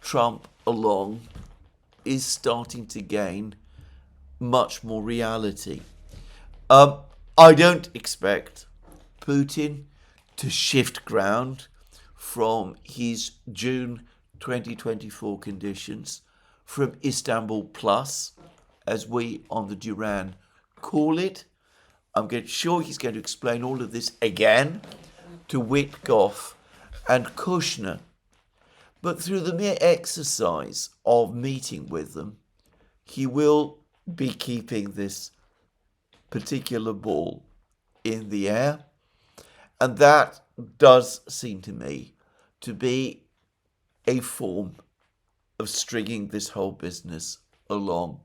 Trump along is starting to gain much more reality. I don't expect Putin to shift ground from his June 2024 conditions, from Istanbul Plus, as we on the Duran call it. I'm sure he's going to explain all of this again to Witkoff and Kushner. But through the mere exercise of meeting with them, he will be keeping this particular ball in the air. And that does seem to me to be a form of stringing this whole business along.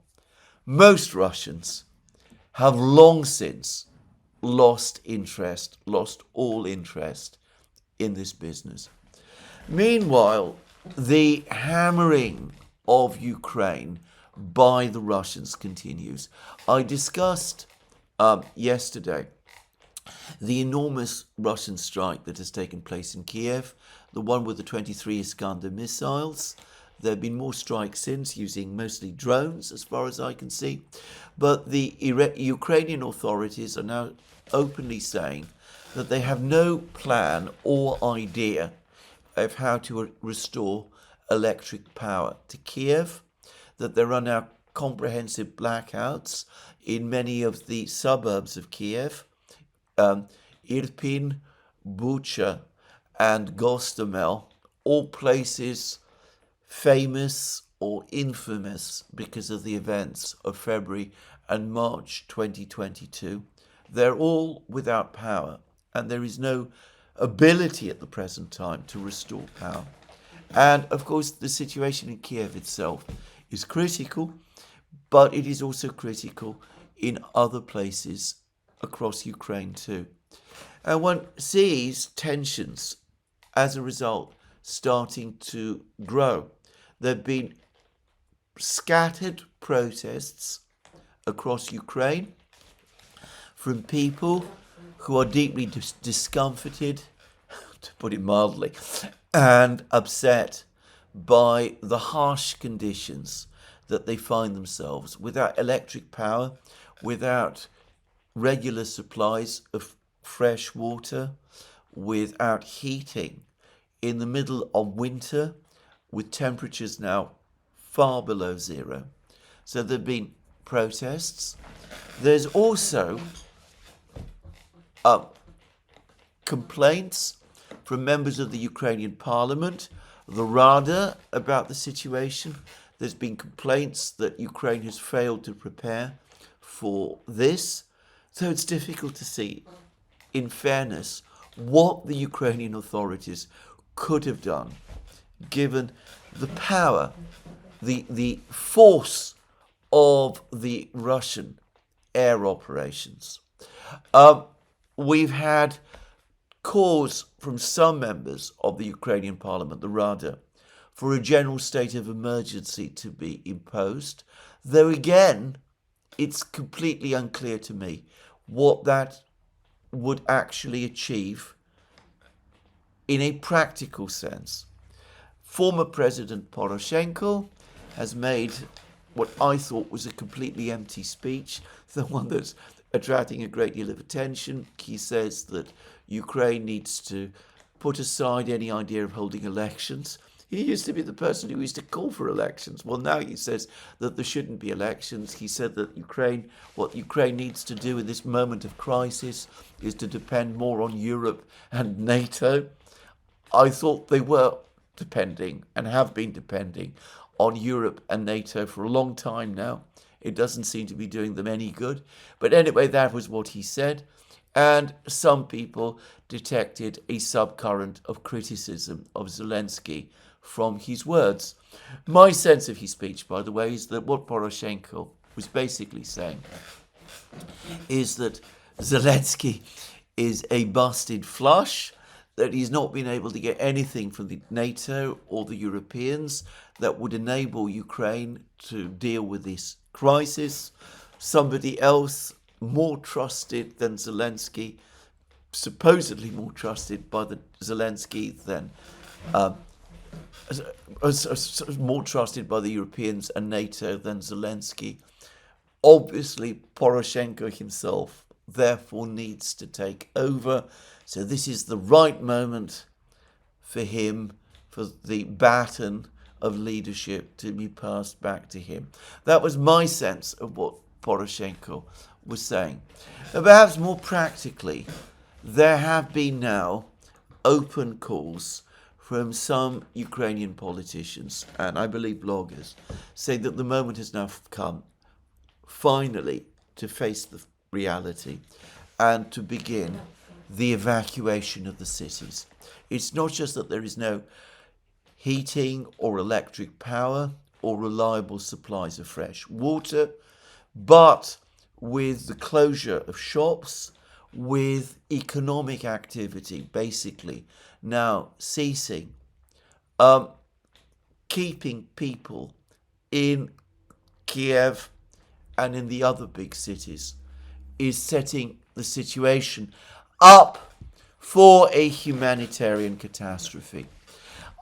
Most Russians have long since lost all interest in this business. Meanwhile, the hammering of Ukraine by the Russians continues. I discussed yesterday the enormous Russian strike that has taken place in Kiev, the one with the 23 Iskander missiles. There have been more strikes since, using mostly drones, as far as I can see. But the Ukrainian authorities are now openly saying that they have no plan or idea of how to restore electric power to Kiev, that there are now comprehensive blackouts in many of the suburbs of Kiev, Irpin, Bucha, and Gostomel, all places famous or infamous because of the events of February and March 2022. They're all without power, and there is no ability at the present time to restore power. And of course, the situation in Kiev itself is critical, but it is also critical in other places across Ukraine too. And one sees tensions as a result starting to grow. There have been scattered protests across Ukraine from people who are deeply discomforted, to put it mildly, and upset by the harsh conditions that they find themselves without electric power, without regular supplies of fresh water, without heating, in the middle of winter, with temperatures now far below zero. So there have been protests. There's also complaints from members of the Ukrainian parliament, the Rada, about the situation. There's been complaints that Ukraine has failed to prepare for this. So it's difficult to see, in fairness, what the Ukrainian authorities could have done, given the power, the force of the Russian air operations. We've had calls from some members of the Ukrainian parliament, the Rada, for a general state of emergency to be imposed, though again, it's completely unclear to me what that would actually achieve in a practical sense. Former President Poroshenko has made what I thought was a completely empty speech, the one that's attracting a great deal of attention. He says that Ukraine needs to put aside any idea of holding elections. He used to be the person who used to call for elections. Well, now he says that there shouldn't be elections. He said that what Ukraine needs to do in this moment of crisis is to depend more on Europe and NATO. I thought they were depending and have been depending on Europe and NATO for a long time now. It doesn't seem to be doing them any good. But anyway, that was what he said. And some people detected a subcurrent of criticism of Zelensky from his words. My sense of his speech, by the way, is that what Poroshenko was basically saying is that Zelensky is a busted flush, that he's not been able to get anything from the NATO or the Europeans that would enable Ukraine to deal with this crisis. Somebody else more trusted than Zelensky, supposedly more trusted by the Zelensky than more trusted by the Europeans and NATO than Zelensky. Obviously, Poroshenko himself therefore needs to take over. So this is the right moment for him, for the baton of leadership to be passed back to him. That was my sense of what Poroshenko was saying. And perhaps more practically, there have been now open calls from some Ukrainian politicians, and I believe bloggers, saying that the moment has now come, finally, to face the reality and to begin the evacuation of the cities. It's not just that there is no heating or electric power or reliable supplies of fresh water, but with the closure of shops, with economic activity basically now ceasing, keeping people in Kiev and in the other big cities is setting the situation up for a humanitarian catastrophe.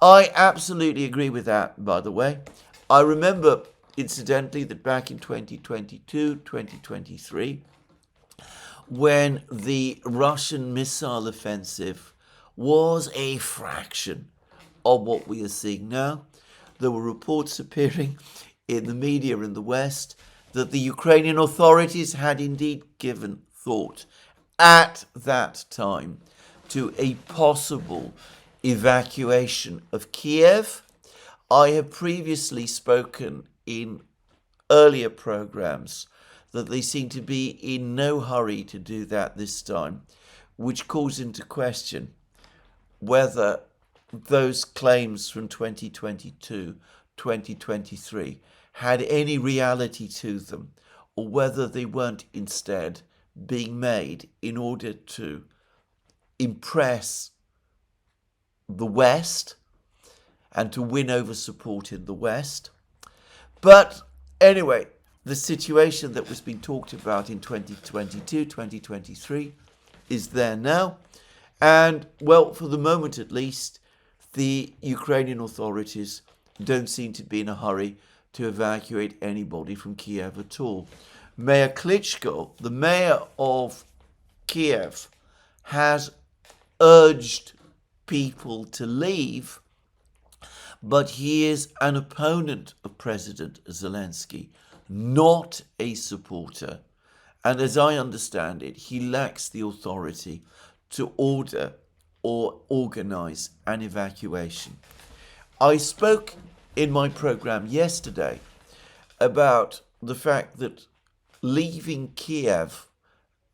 I absolutely agree with that, by the way. I remember, incidentally, that back in 2022, 2023, when the Russian missile offensive was a fraction of what we are seeing now, there were reports appearing in the media in the West that the Ukrainian authorities had indeed given thought at that time to a possible evacuation of Kiev. I have previously spoken in earlier programs that they seem to be in no hurry to do that this time, which calls into question whether those claims from 2022, 2023 had any reality to them, or whether they weren't instead being made in order to impress the West and to win over support in the West. But anyway, the situation that was being talked about in 2022, 2023 is there now. And, well, for the moment at least, the Ukrainian authorities don't seem to be in a hurry to evacuate anybody from Kiev at all. Mayor Klitschko, the mayor of Kiev, has urged people to leave, but he is an opponent of President Zelensky, not a supporter. And as I understand it, he lacks the authority to order or organize an evacuation. I spoke in my program yesterday about the fact that leaving Kiev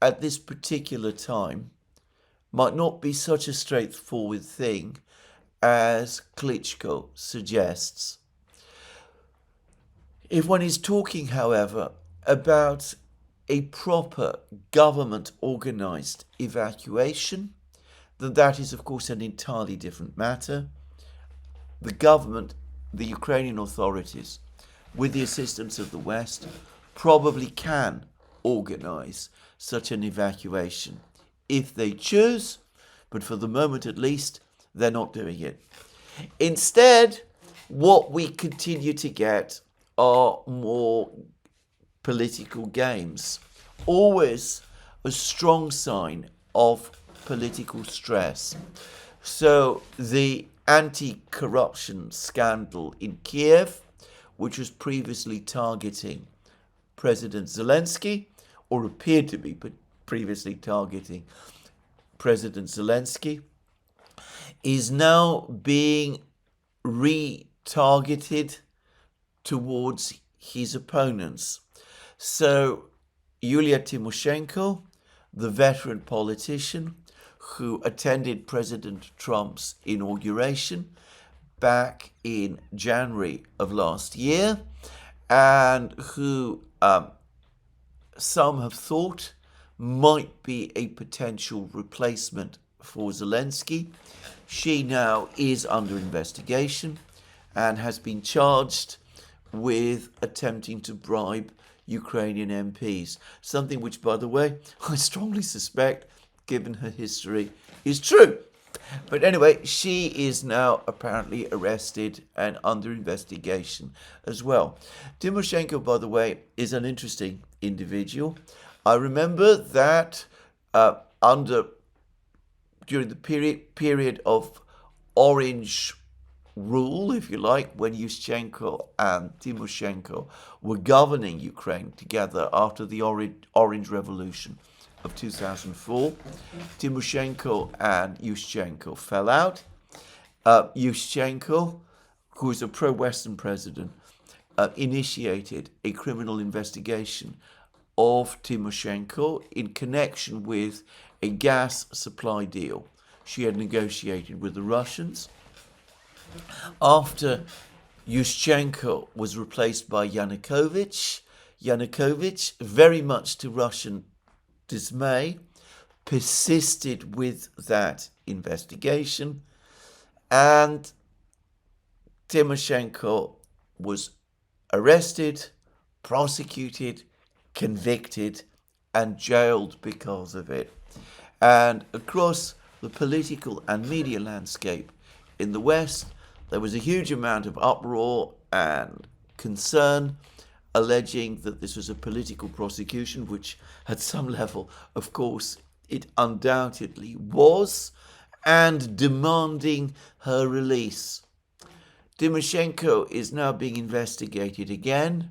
at this particular time might not be such a straightforward thing as Klitschko suggests. If one is talking, however, about a proper government-organized evacuation, then that is, of course, an entirely different matter. The government, the Ukrainian authorities, with the assistance of the West, probably can organize such an evacuation if they choose, but for the moment at least, they're not doing it. Instead, what we continue to get are more political games, always a strong sign of political stress. So the anti-corruption scandal in Kiev, which was previously targeting President Zelensky, or appeared to be previously targeting President Zelensky, is now being retargeted towards his opponents. So Yulia Tymoshenko, the veteran politician who attended President Trump's inauguration back in January of last year, and who some have thought might be a potential replacement for Zelensky. She now is under investigation and has been charged with attempting to bribe Ukrainian MPs. Something which, by the way, I strongly suspect, given her history, is true. But anyway, she is now apparently arrested and under investigation as well. Tymoshenko, by the way, is an interesting individual. I remember that under during the period of orange rule, if you like, when Yushchenko and Timoshenko were governing Ukraine together after the Orange Revolution of 2004. Timoshenko and Yushchenko fell out. Yushchenko, who is a pro-Western president, initiated a criminal investigation of Timoshenko in connection with a gas supply deal she had negotiated with the Russians. After Yushchenko was replaced by Yanukovych, very much to Russian dismay, persisted with that investigation, and Tymoshenko was arrested, prosecuted, convicted, and jailed because of it. And across the political and media landscape in the West, there was a huge amount of uproar and concern, alleging that this was a political prosecution, which at some level, of course, it undoubtedly was, and demanding her release. Tymoshenko is now being investigated again.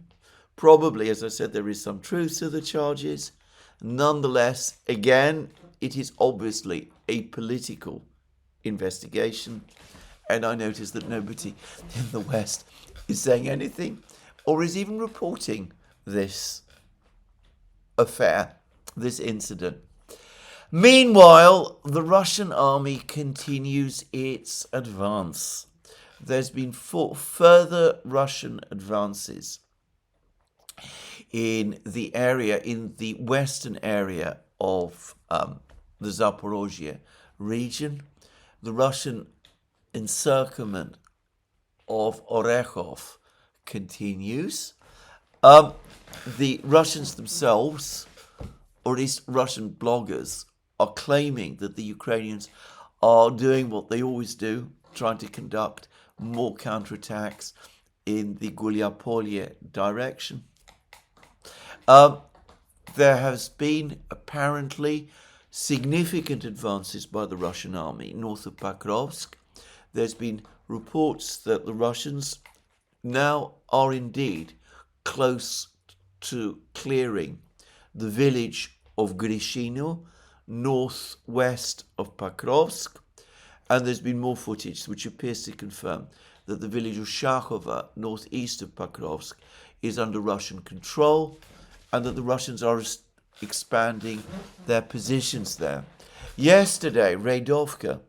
Probably, as I said, there is some truth to the charges. Nonetheless, again, it is obviously a political investigation. And I notice that nobody in the West is saying anything or is even reporting this affair, this incident. Meanwhile, the Russian army continues its advance. There's been further Russian advances in the area, in the western area of the Zaporozhye region. The Russian encirclement of Orekhov continues. The Russians themselves, or at least Russian bloggers, are claiming that the Ukrainians are doing what they always do, trying to conduct more counterattacks in the Gulyapolye direction. There has been apparently significant advances by the Russian army north of Pokrovsk. There's been reports that the Russians now are indeed close to clearing the village of Grishino, northwest of Pokrovsk, and there's been more footage which appears to confirm that the village of Shakhova, northeast of Pokrovsk, is under Russian control, and that the Russians are expanding their positions there. Yesterday, Radovka,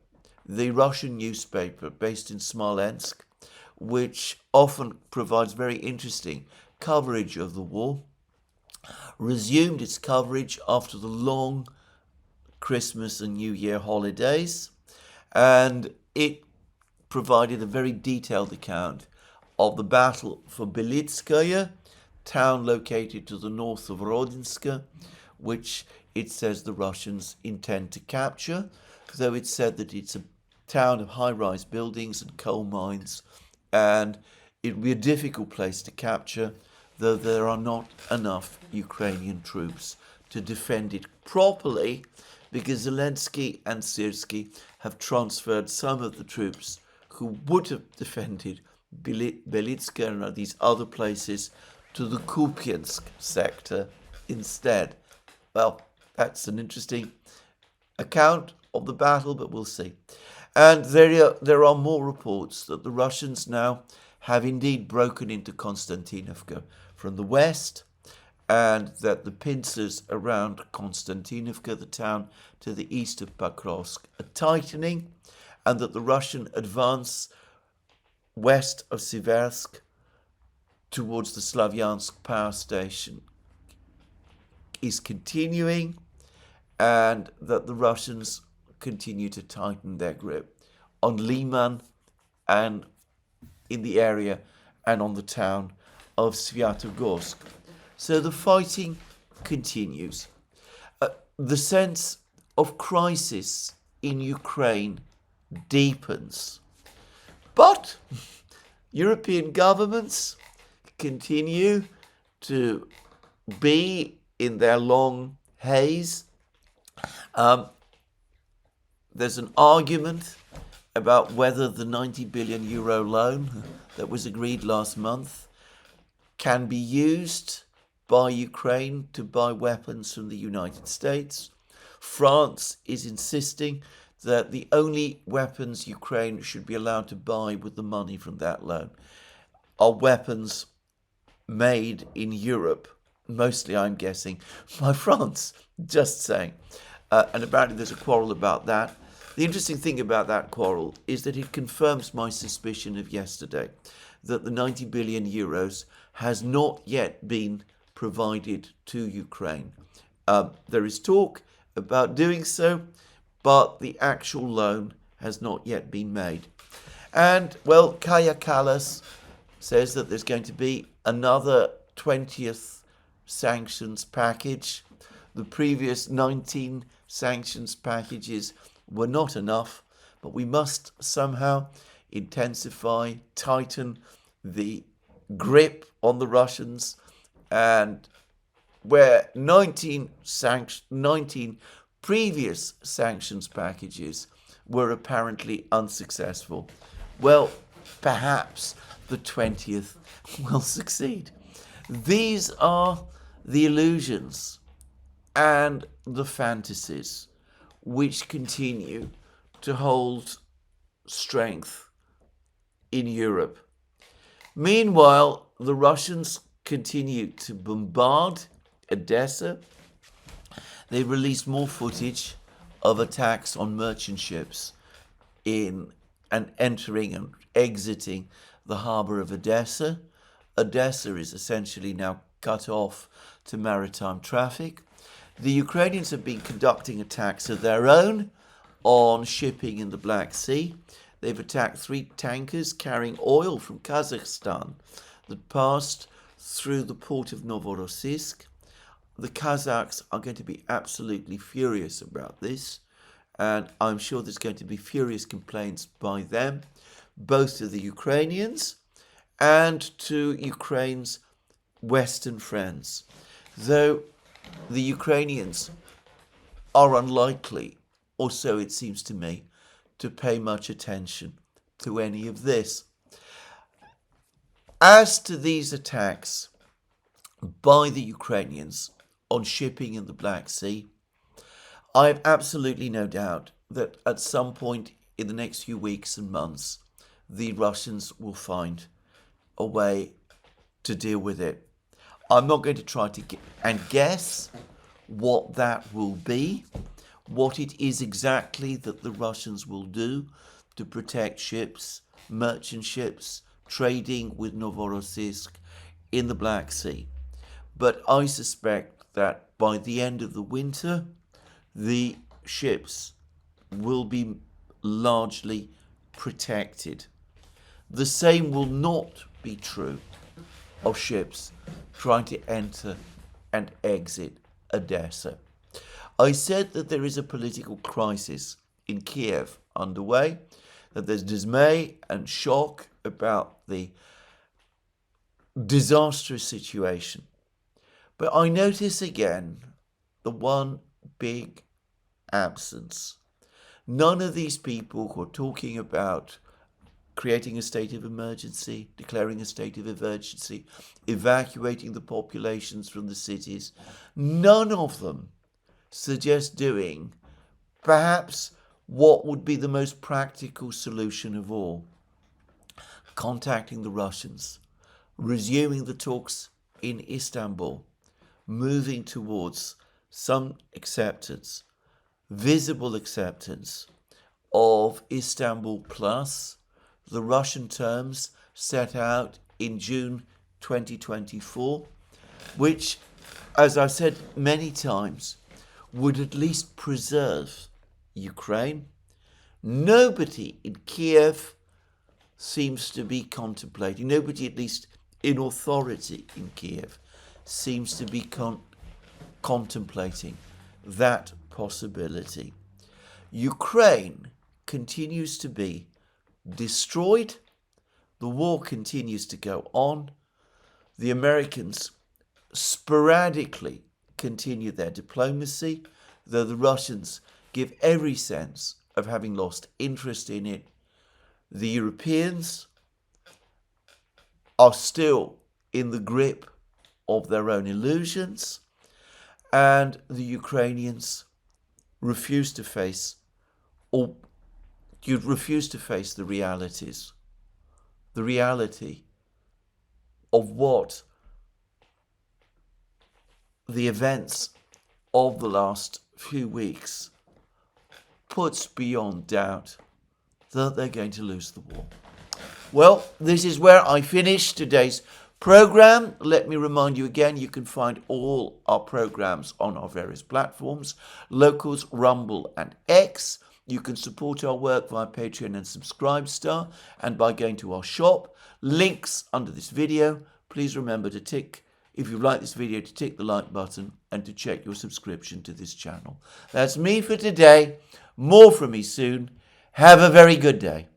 the Russian newspaper based in Smolensk, which often provides very interesting coverage of the war, resumed its coverage after the long Christmas and New Year holidays, and it provided a very detailed account of the battle for Belitskaya, town located to the north of Rodinska, which it says the Russians intend to capture, though it said that it's a town of high-rise buildings and coal mines, and it would be a difficult place to capture, though there are not enough Ukrainian troops to defend it properly, because Zelensky and Syrskyi have transferred some of the troops who would have defended Belitska and these other places to the Kupiansk sector instead. Well, that's an interesting account of the battle, but we'll see. And there are more reports that the Russians now have indeed broken into Konstantinovka from the west, and that the pincers around Konstantinovka, the town to the east of Pokrovsk, are tightening, and that the Russian advance west of Siversk towards the Slavyansk power station is continuing, and that the Russians continue to tighten their grip on Liman and in the area and on the town of Svyatogorsk. So the fighting continues. The sense of crisis in Ukraine deepens. But European governments continue to be in their long haze. There's an argument about whether the 90 billion euro loan that was agreed last month can be used by Ukraine to buy weapons from the United States. France is insisting that the only weapons Ukraine should be allowed to buy with the money from that loan are weapons made in Europe, mostly, I'm guessing, by France. Just saying. And apparently there's a quarrel about that. The interesting thing about that quarrel is that it confirms my suspicion of yesterday, that the 90 billion euros has not yet been provided to Ukraine. There is talk about doing so, but the actual loan has not yet been made. And, well, Kaja Kallas says that there's going to be another 20th sanctions package. The previous 19 sanctions packages were not enough, but we must somehow intensify, tighten the grip on the Russians, and where 19 previous sanctions packages were apparently unsuccessful, well, perhaps the 20th will succeed. These are the illusions and the fantasies which continue to hold strength in Europe. Meanwhile, the Russians continue to bombard Odessa. They released more footage of attacks on merchant ships in and entering and exiting the harbour of Odessa. Odessa is essentially now cut off to maritime traffic. The Ukrainians have been conducting attacks of their own on shipping in the Black Sea. They've attacked 3 tankers carrying oil from Kazakhstan that passed through the port of Novorossiysk. The Kazakhs are going to be absolutely furious about this, and I'm sure there's going to be furious complaints by them, both to the Ukrainians and to Ukraine's Western friends. Though the Ukrainians are unlikely, or so it seems to me, to pay much attention to any of this. As to these attacks by the Ukrainians on shipping in the Black Sea, I have absolutely no doubt that at some point in the next few weeks and months, the Russians will find a way to deal with it. I'm not going to try to guess what that will be, what it is exactly that the Russians will do to protect ships, merchant ships, trading with Novorossiysk in the Black Sea. But I suspect that by the end of the winter, the ships will be largely protected. The same will not be true of ships trying to enter and exit Odessa. I said that there is a political crisis in Kiev underway, that there's dismay and shock about the disastrous situation. But I notice again the one big absence. None of these people who are talking about creating a state of emergency, declaring a state of emergency, evacuating the populations from the cities, none of them suggest doing perhaps what would be the most practical solution of all: contacting the Russians, resuming the talks in Istanbul, moving towards some acceptance, visible acceptance of Istanbul plus the Russian terms set out in June 2024, which, as I've said many times, would at least preserve Ukraine. Nobody in Kiev seems to be contemplating, nobody at least in authority in Kiev seems to be contemplating that possibility. Ukraine continues to be destroyed. The war continues to go on. The Americans sporadically continue their diplomacy, though the Russians give every sense of having lost interest in it. The Europeans are still in the grip of their own illusions, and the Ukrainians refuse to face the realities, the reality of what the events of the last few weeks puts beyond doubt that they're going to lose the war. Well, this is where I finish today's program. Let me remind you again, you can find all our programs on our various platforms, Locals, Rumble and X. You can support our work via Patreon and Subscribestar and by going to our shop. Links under this video. Please remember to tick, if you like this video, to tick the like button and to check your subscription to this channel. That's me for today. More from me soon. Have a very good day.